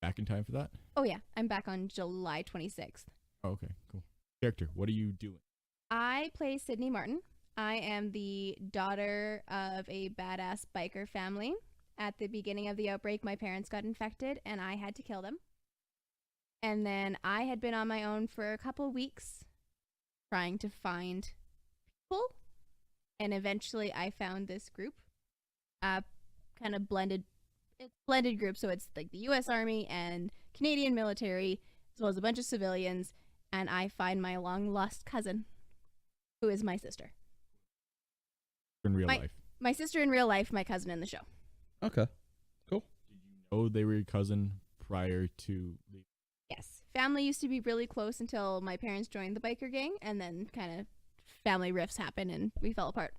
Back in time for that? Oh, yeah, I'm back on July 26th. Oh, okay, cool. Character, what are you doing? I play Sydney Martin. I am the daughter of a badass biker family. At the beginning of the outbreak, my parents got infected, and I had to kill them. And then I had been on my own for a couple of weeks trying to find people. And eventually I found this group, kind of blended group. So it's like the U.S. Army and Canadian military, as well as a bunch of civilians. And I find my long-lost cousin, who is my sister. In real life. My sister in real life, my cousin in the show. Okay. Oh, they were your cousin prior to the... Yes. Family used to be really close until my parents joined the biker gang, and then kind of family rifts happened and we fell apart.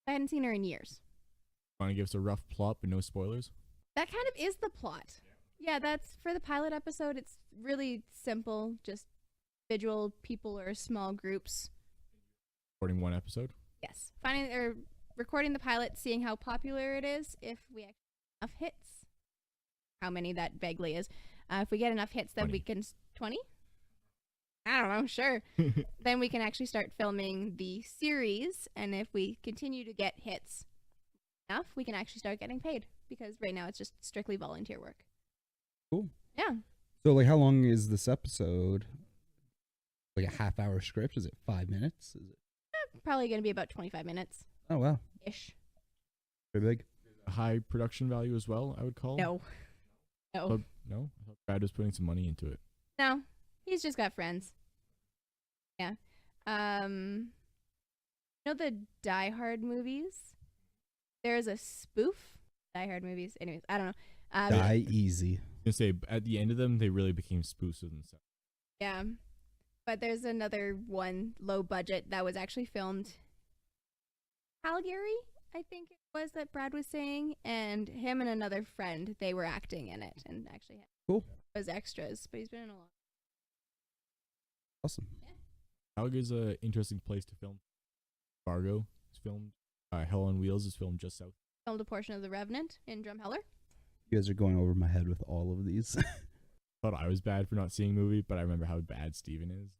I hadn't seen her in years. Want to give us a rough plot but no spoilers? That kind of is the plot. Yeah, that's for the pilot episode. It's really simple, just individual people or small groups. Recording one episode? Yes. Finding or recording the pilot, seeing how popular it is, if we actually have enough hits. How many that vaguely is. If we get enough hits, then 20. we can... 20? I don't know, sure. Then we can actually start filming the series, and if we continue to get hits enough, we can actually start getting paid, because right now it's just strictly volunteer work. Cool. Yeah. So, like, how long is this episode? Like a half-hour script? Is it 5 minutes? Is it? Probably going to be about 25 minutes. Oh, wow. Ish. Pretty big. A high production value as well, I would call? No. No. But, no? I thought Brad was putting some money into it. No. He's just got friends. Yeah. You know the Die Hard movies? There's a spoof. Die Hard movies. Anyways, I don't know. Die easy. I was going to say, at the end of them, they really became spoofs of themselves. Yeah. But there's another one, low budget, that was actually filmed Calgary, I think it was, that Brad was saying, and him and another friend, they were acting in it and actually Cool. was extras, but he's been in a lot. Awesome. Calgary's an interesting place to film. Fargo is filmed. Hell on Wheels is filmed just south. Filmed a portion of The Revenant in Drumheller. You guys are going over my head with all of these. Thought I was bad for not seeing a movie, but I remember how bad Steven is.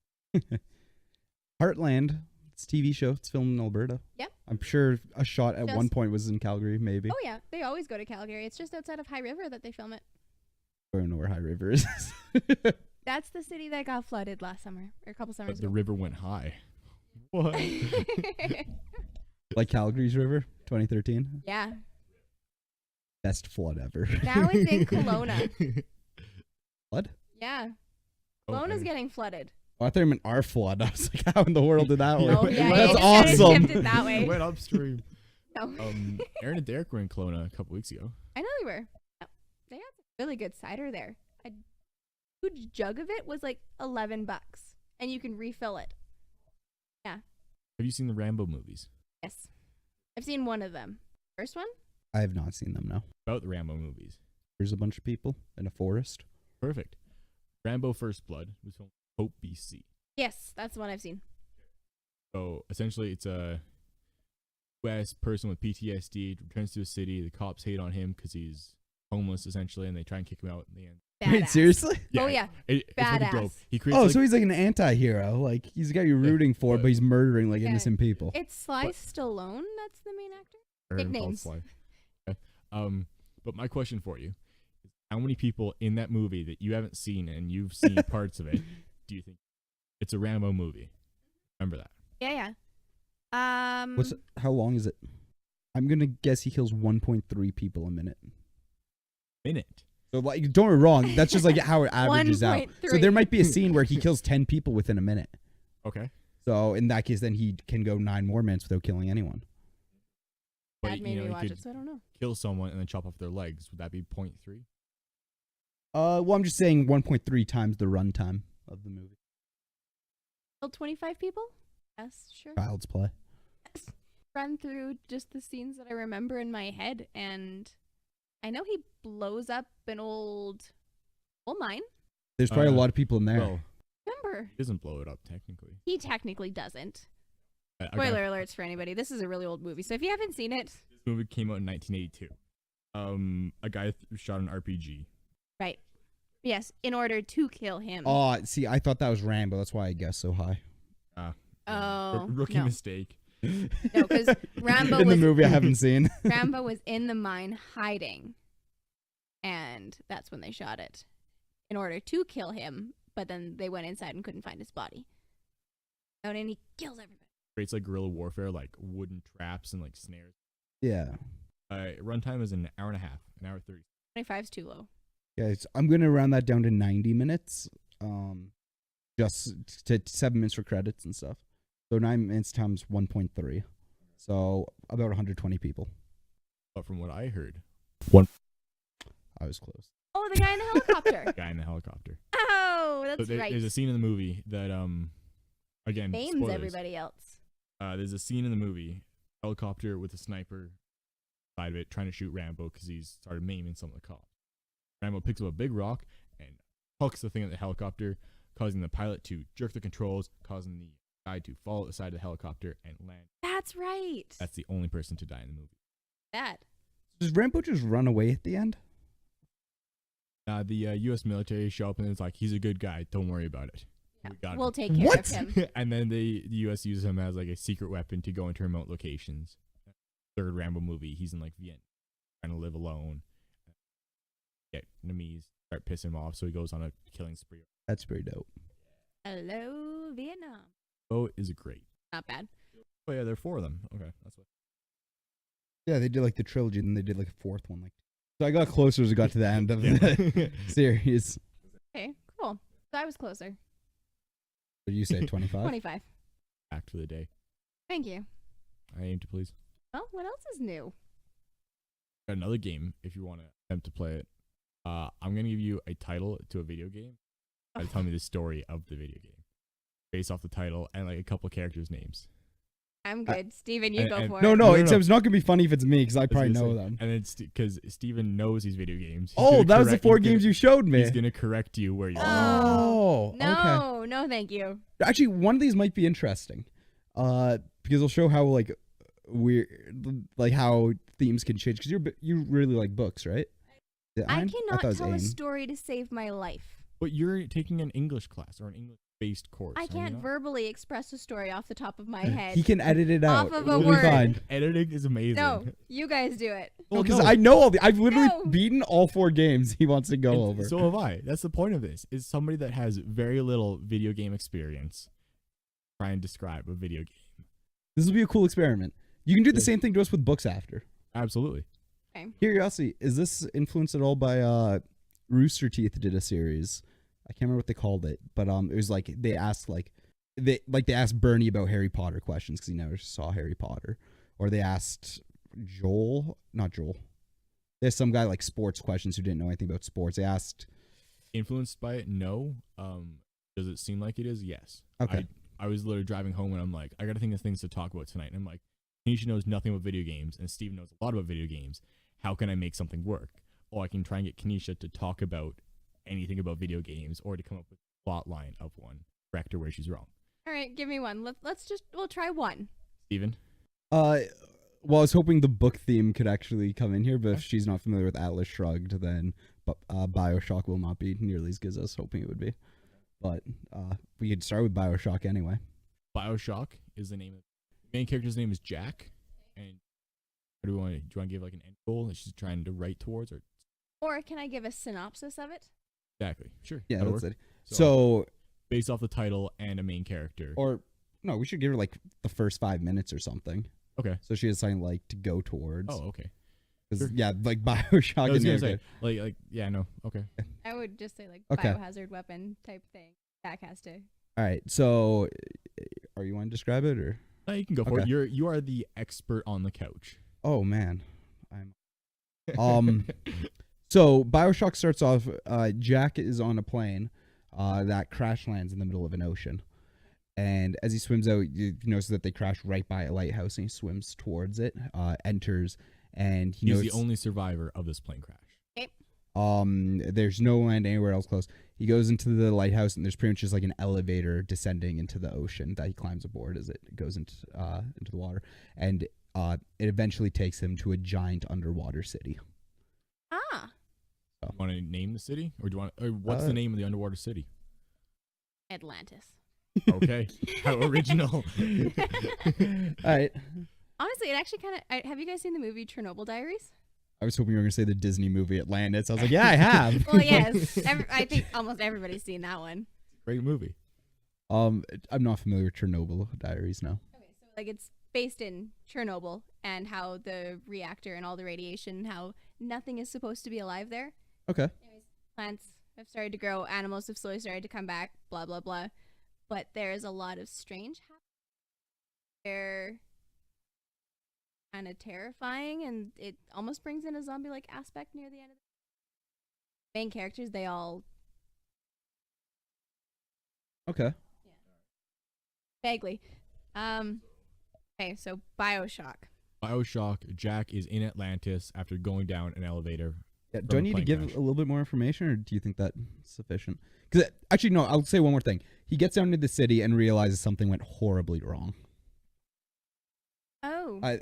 Heartland. It's a TV show. It's filmed in Alberta. Yep. I'm sure a shot at Just- one point was in Calgary, maybe. Oh yeah, they always go to Calgary. It's just outside of High River that they film it. I don't know where High River is. That's the city that got flooded last summer, or a couple But summers the ago. river went high. What? Like Calgary's River, 2013. Yeah. Best flood ever. Now it's in Kelowna. Flood? Yeah. Oh, Kelowna's and- getting flooded. Oh, I thought you meant our flood. I was like, how in the world did that work? Oh, yeah, That's it awesome. shifted that way. Went upstream. No. Aaron and Derek were in Kelowna a couple weeks ago. I know they were. They had some really good cider there. A huge jug of it was like $11, and you can refill it. Have you seen the Rambo movies? Yes. I've seen one of them. First one? I have not seen them, no. About the Rambo movies. There's a bunch of people in a forest. Perfect. Rambo First Blood was filmed in Hope, BC. Yes, that's the one I've seen. So essentially, it's a U.S. person with PTSD returns to a city. The cops hate on him because he's homeless, essentially, and they try and kick him out in the end. Wait, Badass. seriously? Oh, yeah. It's fucking dope. Badass. He creates Oh, like, so he's like an anti-hero. Like, he's got you rooting for, but- but he's murdering like Yeah. innocent people. It's Sly What? Stallone that's the main actor? Aaron called nicknames. Sly. Okay. But my question for you is, how many people in that movie that you haven't seen and you've seen parts of it do you think it's a Rambo movie? Remember that. Yeah, yeah. How long is it? I'm gonna guess he kills 1.3 people a minute. Minute. So like, don't get me wrong. That's just like how it averages out. So 1.3. there might be a scene where he kills 10 people within a minute. Okay. So in that case, then he can go 9 more minutes without killing anyone. But, Dad made me he watch could it, so I don't know. kill someone and then chop off their legs. Would that be 0.3? Well, I'm just saying 1.3 times the runtime of the movie. Killed 25 people? Yes, sure. Child's play. Run through just the scenes that I remember in my head, and I know he blows up an old coal mine. There's probably a lot of people in there. Well, Remember? he doesn't blow it up technically. He technically doesn't. I Spoiler alerts for anybody. This is a really old movie, so if you haven't seen it, This movie came out in 1982. A guy shot an RPG. right? Yes, in order to kill him. Oh, see, I thought that was Rambo. That's why I guessed so high. Oh, Rookie no. mistake. No, because Rambo in the was movie I haven't seen. Rambo was in the mine hiding, and that's when they shot it in order to kill him. But then they went inside and couldn't find his body. And then he kills everybody. Creates like guerrilla warfare, like wooden traps and like snares. Yeah. Runtime is an hour and a half, an hour 30. 25 is too low. Yeah, I'm gonna round that down to 90 minutes. Just to 7 minutes for credits and stuff. So 9 minutes times 1.3. So about 120 people. But from what I heard, I was close. Oh, the guy in the helicopter. guy in the helicopter. Oh, So that's right. There's a scene in the movie that again Names spoilers. everybody else. There's a scene in the movie, helicopter with a sniper side of it, trying to shoot Rambo because he's started maiming some of the cops. Rambo picks up a big rock and hucks the thing at the helicopter, causing the pilot to jerk the controls, causing the guy to fall at the side of the helicopter and land. That's right. That's the only person to die in the movie. that. Does Rambo just run away at the end? The U.S. military show up and it's like, he's a good guy, don't worry about it. Yeah, We got we'll him. take care What? of him. And then the U.S. uses him as like a secret weapon to go into remote locations. Third Rambo movie, he's in like Vietnam, trying to live alone. Get enemies, start pissing him off, so he goes on a killing spree. That's pretty dope. Hello, Vietnam. Oh, is great. Not bad. Oh yeah, there are 4 of them. Okay, that's what. Yeah, they did like the trilogy, then they did like a 4th one. Like, so I got closer as I got to the end of Yeah. the series. Okay, cool. So I was closer. What did you say, 25? 25. Act for the day. Thank you. I aim to please. Well, what else is new? Got another game if you want to attempt to play it. I'm gonna give you a title to a video game. Tell me the story of the video game, based off the title and like a couple characters' names. I'm good. Steven, you go and- for No, it. no, No, it's no. not gonna be funny if it's me because I probably know them. And it's because Steven knows these video games. Oh, that was the 4 games you showed me. He's gonna correct you where you're wrong. Oh, okay. No, no, thank you. Actually, one of these might be interesting, because it'll show how like weird, like how themes can change. Because you really like books, right? I thought cannot it was tell a Aim. story to save my life. But you're taking an English class or an English-based course. I are you can't not? verbally express a story off the top of my head. He can edit it out. Off of a It'll be word. fine. Editing is amazing. No, you guys do it. Well, because no. I know all the. I've literally No. beaten all 4 games he wants to go And over. So have I. That's the point of this. Is somebody that has very little video game experience try and describe a video game. This will be a cool experiment. You can do the Yeah. same thing to us with books after. Absolutely. Curiosity, is this influenced at all by Rooster Teeth did a series? I can't remember what they called it, but it was like they asked Bernie about Harry Potter questions because he never saw Harry Potter, or they asked not Joel. There's some guy like sports questions who didn't know anything about sports. They asked. Influenced by it? No. Does it seem like it is? Yes. Okay. I was literally driving home and I'm like, I gotta think of things to talk about tonight. And I'm like, Kenisha knows nothing about video games and Steve knows a lot about video games. How can I make something work? Or I can try and get Kenisha to talk about anything about video games or to come up with a plot line of one, correct her where she's wrong. All right, give me one. We'll try one. Steven? Well, I was hoping the book theme could actually come in here, but if she's not familiar with Atlas Shrugged, then BioShock will not be nearly as good as I was hoping it would be. But we could start with BioShock anyway. BioShock is the name of the main character's name is Jack. And what do you want to give like an end goal that she's trying to write towards or Or can I give a synopsis of it? exactly. Sure. Yeah, that'll that's work. it. So Based off the title and a main character. or No, we should give her like the first 5 minutes or something, Okay. so she has something like to go towards. Oh, okay. 'Cause, sure. yeah, like Bioshock. I was and gonna say, yeah, no, okay. I would just say like Okay. biohazard weapon type thing. Jack has to. All right, so are you want to describe it or? No, you can go for Okay. it. You are the expert on the couch. Oh man, I'm. So Bioshock starts off. Jack is on a plane that crash lands in the middle of an ocean, and as he swims out, you notice that they crash right by a lighthouse, and he swims towards it. Enters, and he He's knows the only survivor of this plane crash. there's no land anywhere else close. He goes into the lighthouse, and there's pretty much just like an elevator descending into the ocean that he climbs aboard as it goes into the water, and it eventually takes him to a giant underwater city. Ah, Want to name the city, or do you want? Or what's the name of the underwater city? Atlantis. Okay, how original. All right. Honestly, it actually kind of. Have you guys seen the movie Chernobyl Diaries? I was hoping you were going to say the Disney movie Atlantis. I was like, yeah, I have. Well, yes. I think almost everybody's seen that one. Great movie. I'm not familiar with Chernobyl Diaries now. Okay, so like it's based in Chernobyl and how the reactor and all the radiation, how nothing is supposed to be alive there. Okay. Anyways, plants have started to grow, animals have slowly started to come back, blah, blah, blah. But there's a lot of strange happening. They're kind of terrifying, and it almost brings in a zombie-like aspect near the end of the main characters. They all Okay. vaguely. Okay, so Bioshock. Bioshock. Jack is in Atlantis after going down an elevator. Yeah, From do I a need to plane give crash. a little bit more information, or do you think that's sufficient? Because actually, no. I'll say one more thing. He gets down to the city and realizes something went horribly wrong. Oh. I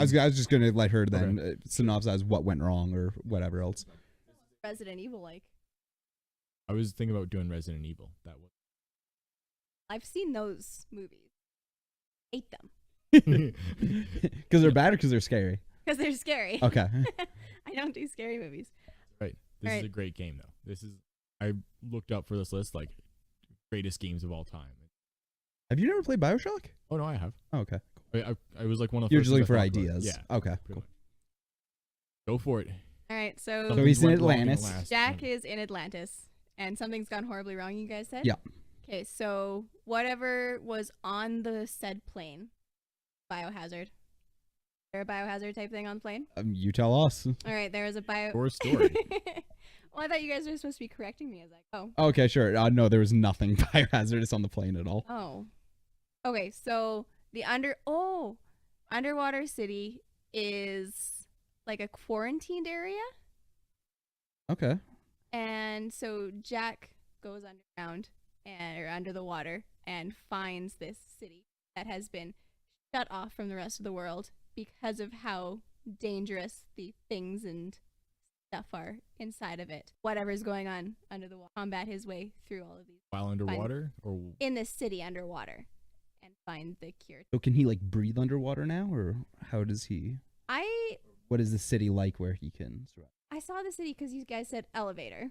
was just gonna let her then synopsize what went wrong or whatever else. Resident Evil like. I was thinking about doing Resident Evil. That was. I've seen those movies. Hate them. Because they're bad or because they're scary? Because they're scary. Okay. I don't do scary movies. Right. This is a great game, though. This is. I looked up for this list like greatest games of all time. Have you never played Bioshock? Oh no, I have. Oh, okay. I was like one of the You're first just looking things for I thought about. ideas. Yeah. Okay. Pretty Cool. much. Go for it. All right, so So he's in Went wrong the Atlantis. last Jack one. is in Atlantis, and something's gone horribly wrong, you guys said? Yeah. Okay, so whatever was on the said plane, biohazard. Is there a biohazard type thing on the plane? You tell us. All right, there is a Your story. Well, I thought you guys were supposed to be correcting me as I go. Okay, sure. No, there was nothing biohazardous on the plane at all. Oh. Okay, so the underwater city is like a quarantined area. Okay. And so Jack goes underground or under the water and finds this city that has been shut off from the rest of the world because of how dangerous the things and stuff are inside of it. Whatever's going on under the water, combat his way through all of these While underwater, or in this city underwater and find the cure. So can he like breathe underwater now, or how does he? What is the city like where he can survive? I saw the city because you guys said elevator.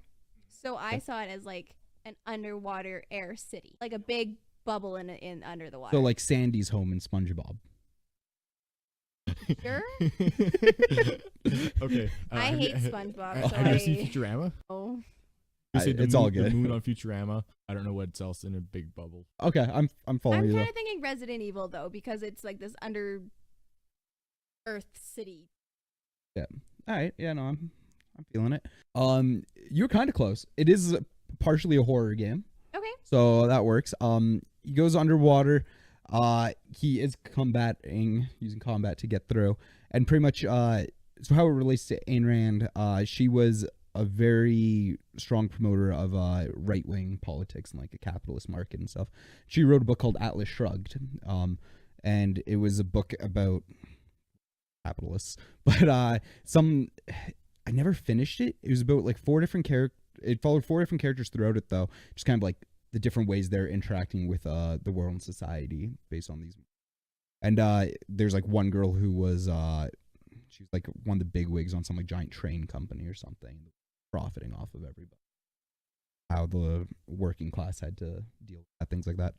So I saw it as like an underwater air city, like a big bubble in under the water. So like Sandy's home in SpongeBob. Sure? Okay. I hate SpongeBob. So Have you seen Futurama? Oh. You say It's all good. The moon on Futurama. I don't know what's else in a big bubble. Okay, I'm following I'm you. kind Though. of thinking Resident Evil though, because it's like this under Earth city. Yeah. All right. Yeah. No, I'm feeling it. You're kind of close. It is partially a horror game. Okay. So that works. He goes underwater. He is using combat to get through, and pretty much. So how it relates to Ayn Rand. She was a very strong promoter of right-wing politics and like a capitalist market and stuff. She wrote a book called Atlas Shrugged. And it was a book about capitalists, but I never finished it. It was about like four different characters. It followed four different characters throughout it, though, just kind of like the different ways they're interacting with the world and society based on these. And there's like one girl who was she's like one of the big wigs on some like giant train company or something, profiting off of everybody. How the working class had to deal with things like that.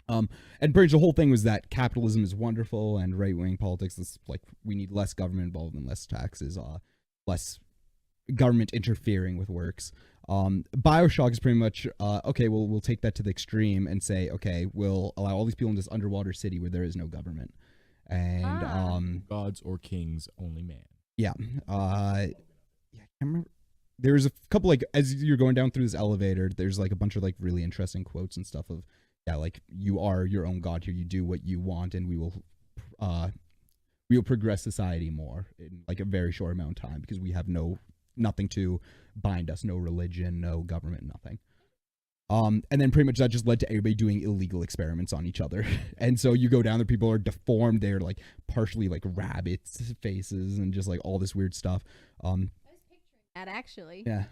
And pretty much the whole thing was that capitalism is wonderful and right-wing politics is like we need less government involvement, less taxes, less government interfering with works. BioShock is pretty much okay. Well, we'll take that to the extreme and say, okay, we'll allow all these people in this underwater city where there is no government, and gods or kings, only man. yeah, I can't remember. There's a couple like as you're going down through this elevator, there's like a bunch of like really interesting quotes and stuff of like you are your own god here. You do what you want, and we will progress society more in like a very short amount of time because we have nothing to bind us, no religion, no government, nothing. And then pretty much that just led to everybody doing illegal experiments on each other. And so you go down there, people are deformed, they're like partially like rabbits faces and just like all this weird stuff. I was picturing that actually. Yeah.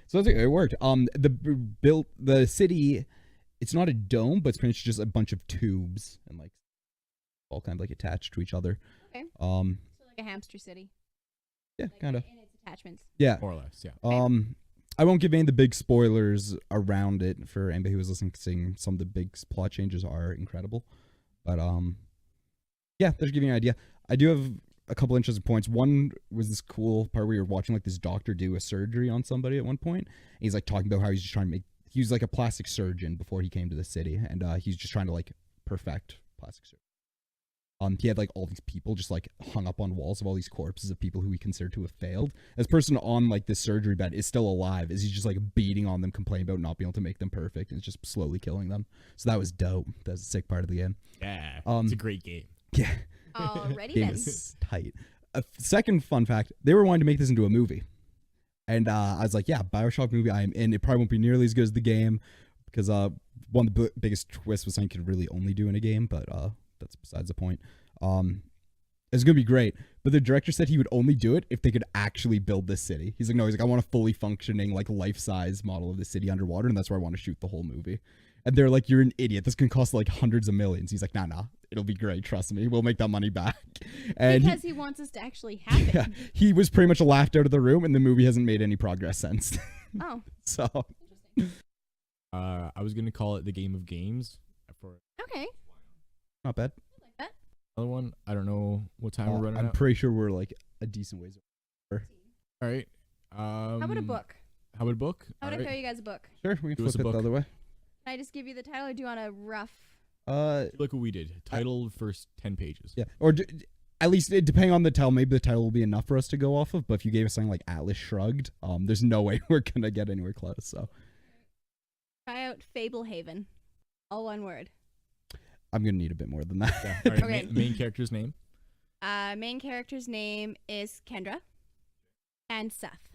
So it worked. The city, it's not a dome, but it's pretty much just a bunch of tubes and like all kind of like attached to each other. Okay. So like a hamster city. Yeah, like kind of. In its attachments. Yeah. More or less, yeah. I won't give any of the big spoilers around it for anybody who was listening, saying some of the big plot changes are incredible. But yeah, just giving you an idea. I do have a couple interesting points. One was this cool part where you're watching like this doctor do a surgery on somebody at one point. And he's like talking about how he's just trying to he was like a plastic surgeon before he came to the city, and he's just trying to like perfect plastic surgery. He had like all these people just like hung up on walls of all these corpses of people who he considered to have failed. This person on like this surgery bed is still alive. Is he's just like beating on them, complaining about not being able to make them perfect, and it's just slowly killing them. So that was dope. That's a sick part of the game. Yeah, it's a great game. Yeah, Alrighty game then. is tight. A second fun fact: they were wanting to make this into a movie, and I was like, yeah, BioShock movie. I am in. It probably won't be nearly as good as the game because one of the biggest twists was something you could really only do in a game, but that's besides the point. It's gonna be great, but the director said he would only do it if they could actually build this city. He's like, I want a fully functioning like life-size model of the city underwater, and that's where I want to shoot the whole movie. And they're like, you're an idiot, this can cost like hundreds of millions. He's like, nah, it'll be great, trust me, we'll make that money back. And because he wants us to actually have it. yeah, he was pretty much laughed out of the room, and the movie hasn't made any progress since. Oh, So interesting. I was gonna call it the game of games for Okay. not bad. I like that. another one. I don't know what time we're running I'm out. pretty sure we're like a decent ways over. All right. How about a book? How about a book? How about I Alright. throw you guys a book? Sure, we Do can us flip a it the book. other way. Can I just give you the title, or do you want a rough? Look what we did. Title first 10 pages. Yeah, or at least depending on the title, maybe the title will be enough for us to go off of. But if you gave us something like Atlas Shrugged, there's no way we're gonna get anywhere close. So Try out Fablehaven. All one word. I'm gonna need a bit more than that. Yeah. All right. Okay. Main character's name. Main character's name is Kendra and Seth.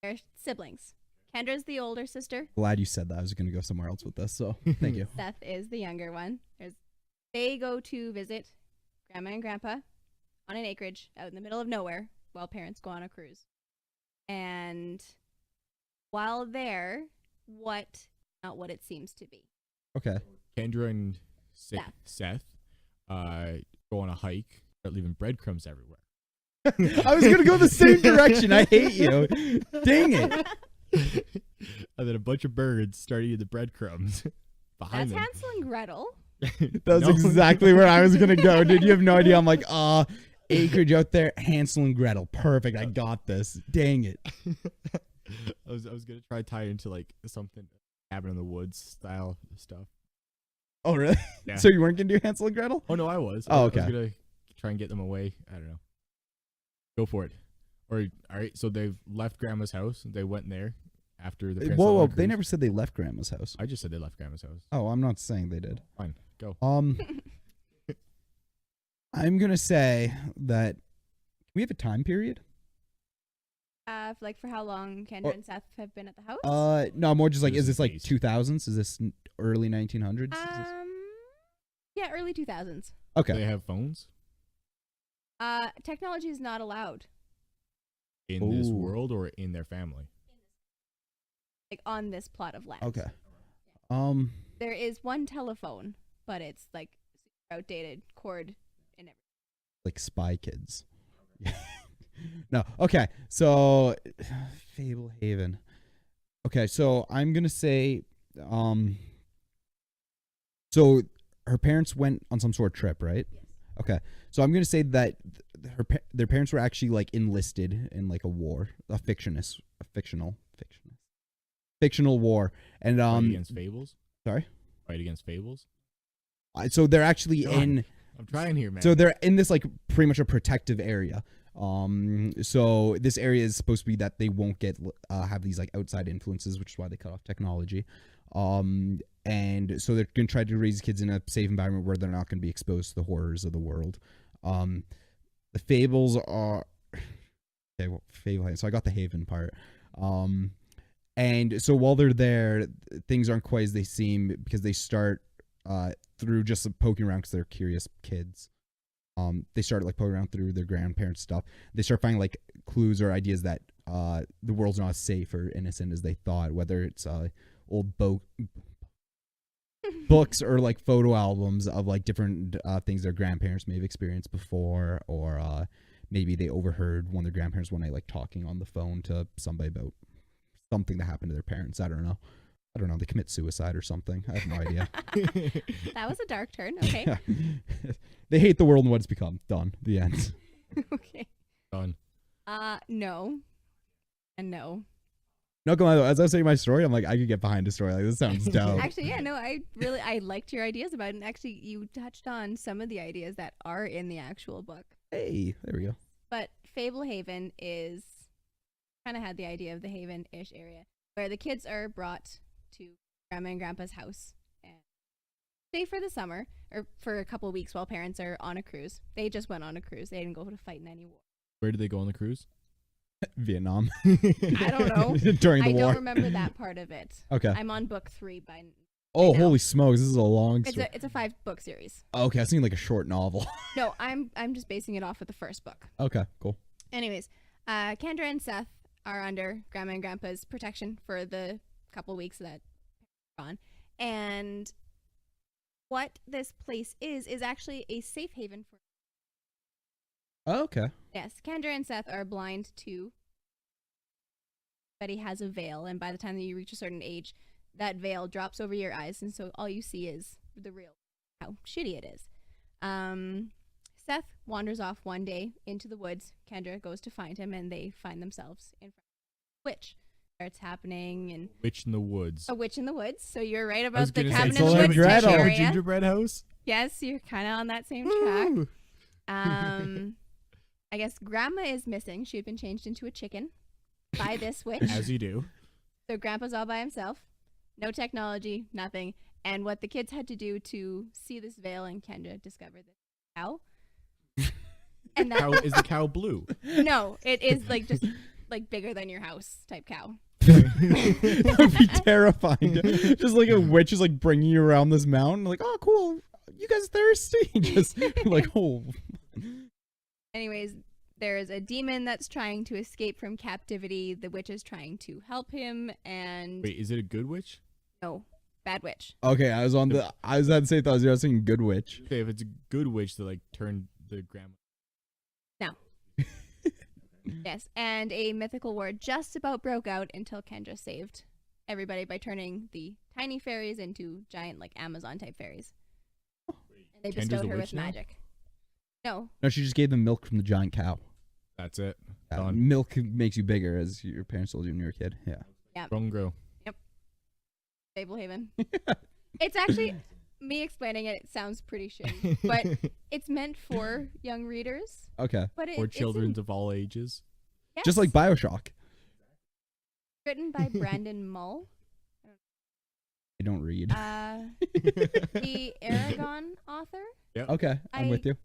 They're siblings. Kendra's the older sister. Glad you said that. I was gonna go somewhere else with this. So thank you. Seth is the younger one. They go to visit Grandma and Grandpa on an acreage out in the middle of nowhere while parents go on a cruise. And while there, not what it seems to be. Okay. Kendra and Seth go on a hike, start leaving breadcrumbs everywhere. I was gonna go the same direction. I hate you. Dang it. And then a bunch of birds start eating the breadcrumbs behind That's them. Hansel and Gretel. That's No. exactly where I was gonna go, dude. You have no idea. I'm like, acreage out there, Hansel and Gretel. Perfect. I got this. Dang it. I was gonna try to tie it into like something cabin in the woods style stuff. Oh really? Yeah. So you weren't gonna do Hansel and Gretel? Oh no, I was. Oh, I okay. was gonna try and get them away. I don't know. Go for it. Or all right. So they've left Grandma's house. They went there after the. parents went on Whoa! a They cruise. never said they left Grandma's house. I just said they left Grandma's house. Oh, I'm not saying they did. Fine, go. I'm gonna say that we have a time period. Like for how long Kendra Or- and Seth have been at the house? No, more just like, This is is this like days. 2000s? Is this early 1900s? Yeah, early 2000s. Okay. They have phones Technology is not allowed, in this Ooh. world or in their family. like on this plot of land. Okay. There is one telephone, but it's like outdated cord and everything. Like Spy Kids. No. Okay. So Fablehaven. Okay. So I'm gonna say So her parents went on some sort of trip, right? Yes. Okay. So I'm gonna say that their parents were actually like enlisted in like a war, a fictional war, and Fight against fables. sorry. Fight against fables. So they're actually Come on. in. I'm trying here, man. So they're in this like pretty much a protective area. So this area is supposed to be that they won't get have these like outside influences, which is why they cut off technology. And so they're gonna try to raise kids in a safe environment where they're not gonna be exposed to the horrors of the world. The fables are okay. Well, fable. So I got the Haven part. And so while they're there, things aren't quite as they seem because they start through just poking around because they're curious kids. They start like poking around through their grandparents' stuff. They start finding like clues or ideas that the world's not as safe or innocent as they thought, whether it's old books or like photo albums of like different things their grandparents may have experienced before, or maybe they overheard one of their grandparents one night like talking on the phone to somebody about something that happened to their parents. I don't know. They commit suicide or something. I have no idea. That was a dark turn. Okay. They hate the world and what it's become. Done. The end. Okay. Done. No. And no. No, come on. As I was saying my story, I'm like, I could get behind a story like this. Sounds dope. Actually, yeah, no, I liked your ideas about it. And actually, you touched on some of the ideas that are in the actual book. Hey, there we go. But Fable Haven is kind of had the idea of the Haven-ish area where the kids are brought to Grandma and Grandpa's house and stay for the summer or for a couple of weeks while parents are on a cruise. They just went on a cruise. They didn't go to fight in any war. Where did they go on the cruise? Vietnam. I don't know. During the I war. don't remember that part of it. Okay. I'm on book 3 by. Oh, now. holy smokes! This is a long story. It's a 5-book series. Okay, I was thinking like a short novel. No, I'm just basing it off of the first book. Okay, cool. Anyways, Kendra and Seth are under Grandma and Grandpa's protection for the couple weeks that they're gone. And what this place is actually a safe haven for. Oh, okay. Yes, Kendra and Seth are blind too. But he has a veil, and by the time that you reach a certain age, that veil drops over your eyes, and so all you see is the real, how shitty it is. Seth wanders off one day into the woods. Kendra goes to find him, and they find themselves in front of a witch. Starts happening, and Witch in the woods. a witch in the woods. So you're right I was about the gonna cabin say, in the Solar woods Dread type or area. gingerbread house. Yes, you're kind of on that same track. Woo. I guess Grandma is missing. She had been changed into a chicken by this witch. As you do. So Grandpa's all by himself. No technology, nothing. And what the kids had to do to see this veil, and Kendra discovered this cow. And Cow, that is the cow blue? no, it is like just like bigger than your house type cow. That would be terrifying. Just like a witch is like bringing you around this mountain. Like, oh, cool. You guys thirsty? Just like, oh. Anyways, there is a demon that's trying to escape from captivity. The witch is trying to help him, and Wait, is it a good witch? no, bad witch. Okay, I was at the same thought. I was thinking good witch. Okay, if it's a good witch that like turned the grandma. Yes, and a mythical war just about broke out until Kendra saved everybody by turning the tiny fairies into giant, like Amazon type fairies. And they Kendra's bestowed a her witch with now? magic. No, No, she just gave them milk from the giant cow. That's it. Done. Milk makes you bigger, as your parents told you when you were a kid. Yeah. Grow and grow. Fable Haven. It's actually me explaining it. It sounds pretty shitty, but it's meant for young readers. Okay. But Or children of all ages. yes, Just like Bioshock. written by Brandon Mull. I don't read. The Aragon author. Okay, I'm with you.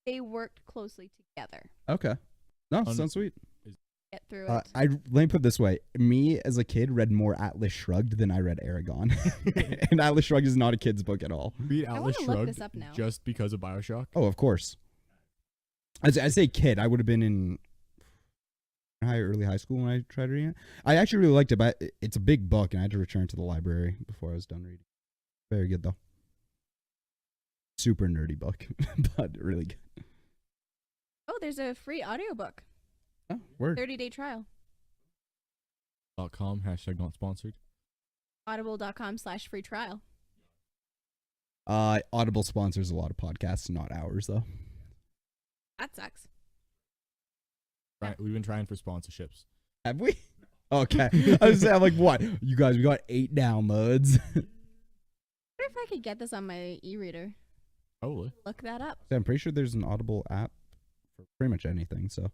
They worked closely together. Okay. No, sounds sweet. Get through it. Let me put it this way. Me, as a kid, read more Atlas Shrugged than I read Aragon. And Atlas Shrugged is not a kid's book at all. Read I Atlas wanna look Shrugged this up now. just because of Bioshock. Oh, of course. I say kid. I would have been in early high school when I tried reading it. I actually really liked it, but it's a big book, and I had to return to the library before I was done reading. Very good, though. Super nerdy book, but really good. Oh, there's a free audiobook. Oh, word. 30-day trial. .com # not sponsored. Audible.com/free trial. Audible sponsors a lot of podcasts, not ours though. That sucks. Right, we've been trying for sponsorships. Have we? Okay. I was saying, I'm like, what? You guys, we got 8 downloads. I wonder if I could get this on my e-reader. Probably. Look that up. I'm pretty sure there's an Audible app for pretty much anything. So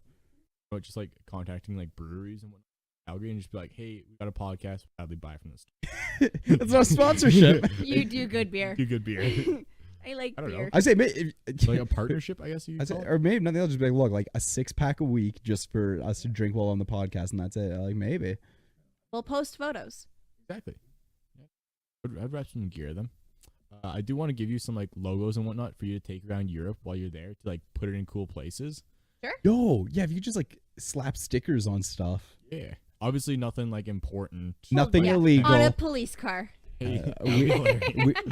But just like contacting like breweries and whatnot. Calgary and just be like, hey, we got a podcast. We'll gladly buy from this. it's not a sponsorship. You do good beer. Do good beer. I like I don't beer. know. I say, Like a partnership, I guess you I could say, call it. or maybe nothing else. Just be like, look, like a 6-pack a week just for us to drink while on the podcast, and that's it. Like maybe. We'll post photos. Exactly. Yeah. I'd wrap some gear them. I do want to give you some like logos and whatnot for you to take around Europe while you're there to like put it in cool places. Yo, yeah, if you just like slap stickers on stuff. Yeah. Obviously nothing like important. Nothing Yeah, illegal. on a police car. Hey,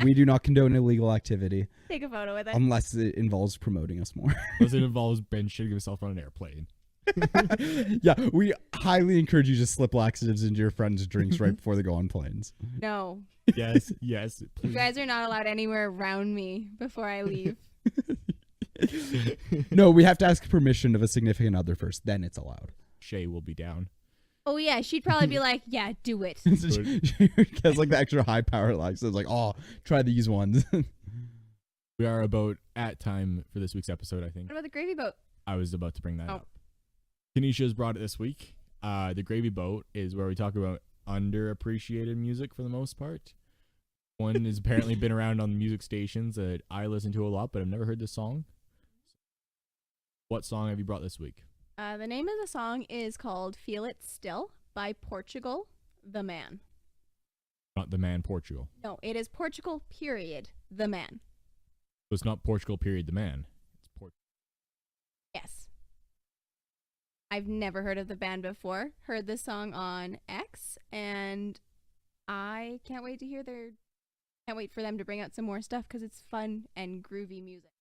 we do not condone illegal activity Take a photo with it. unless it involves promoting us more. unless it involves Ben shitting himself on an airplane. Yeah, we highly encourage you to slip laxatives into your friends' drinks right before they go on planes. No. Yes, yes. You Please. guys are not allowed anywhere around me before I leave. No, we have to ask permission of a significant other first, then it's allowed. Shay will be down. Oh, yeah. She'd probably be like, yeah, do it. She has like the extra high power laxatives. It's like, oh, try these ones. We are about at time for this week's episode, I think. What about the gravy boat? I was about to bring that Oh. up. Kenisha's brought it this week. The Gravy Boat is where we talk about underappreciated music for the most part. One has apparently been around on music stations that I listen to a lot, but I've never heard this song. What song have you brought this week? The name of the song is called Feel It Still by Portugal, the Man. Not The Man, Portugal. No, it is Portugal, period, the Man. So it's not Portugal, period, The Man. It's Portugal. Yes. I've never heard of the band before. Heard this song on X, and I can't wait to hear their. Can't wait for them to bring out some more stuff because it's fun and groovy music.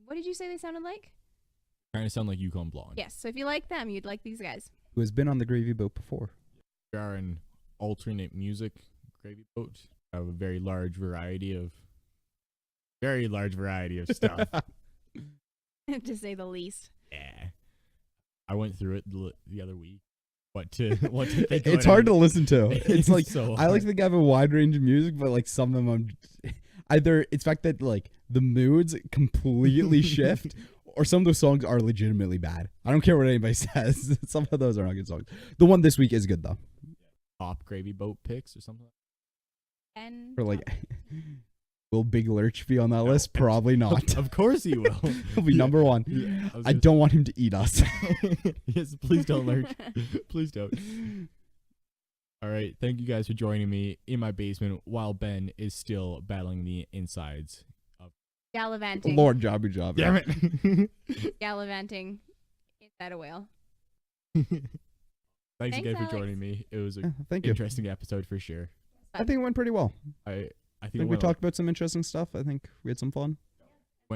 What did you say they sounded like? Trying to sound like Yukon Blonde. Yes, so if you like them, you'd like these guys. Who has been on the gravy boat before. We are an alternate music Gravy Boat. We have a very large variety of stuff. To say the least. Yeah. I went through it the other week. What to think It's hard to listen to. It's like so I like to think I have a wide range of music, but like some of them I'm either it's the fact that like the moods completely shift, or some of those songs are legitimately bad. I don't care what anybody says. Some of those are not good songs. The one this week is good though. top Gravy Boat picks or something. And For like, will Big Lurch be on that list? Probably not. Of course he will. He'll be number one. Yeah, I don't want him to eat us. Yes, please don't lurch. Please don't. All right, thank you guys for joining me in my basement while Ben is still battling the insides of gallivanting. Lord Jabu Jabu. Damn it. Gallivanting inside a whale. Thanks again Alex. for joining me. It was Yeah, an thank you. interesting episode for sure. I think it went pretty well. I I think think it we went talked about some interesting stuff. I think we had some fun.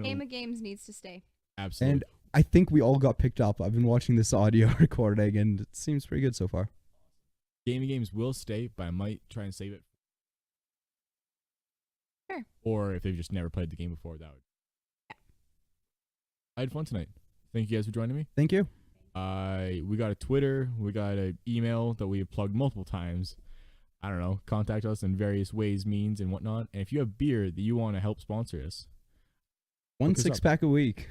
Game of Games needs to stay. absolutely. And I think we all got picked up. I've been watching this audio recording and it seems pretty good so far. Gaming games will stay, but I might try and save it. Sure. Or if they've just never played the game before, that would. Yeah. I had fun tonight. Thank you guys for joining me. Thank you. We got a Twitter, we got an email that we have plugged multiple times. I don't know. Contact us in various ways, means, and whatnot. And if you have beer that you want to help sponsor us, One Look us up. 6-pack a week.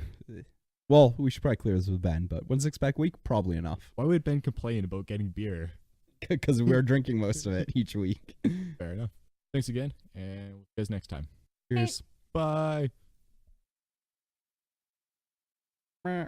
Well, we should probably clear this with Ben, but 1 6-pack a week, probably enough. why would Ben complain about getting beer? Because we're drinking most of it each week. Fair enough. Thanks again, and we'll see you guys next time. Cheers. Bye. Meh.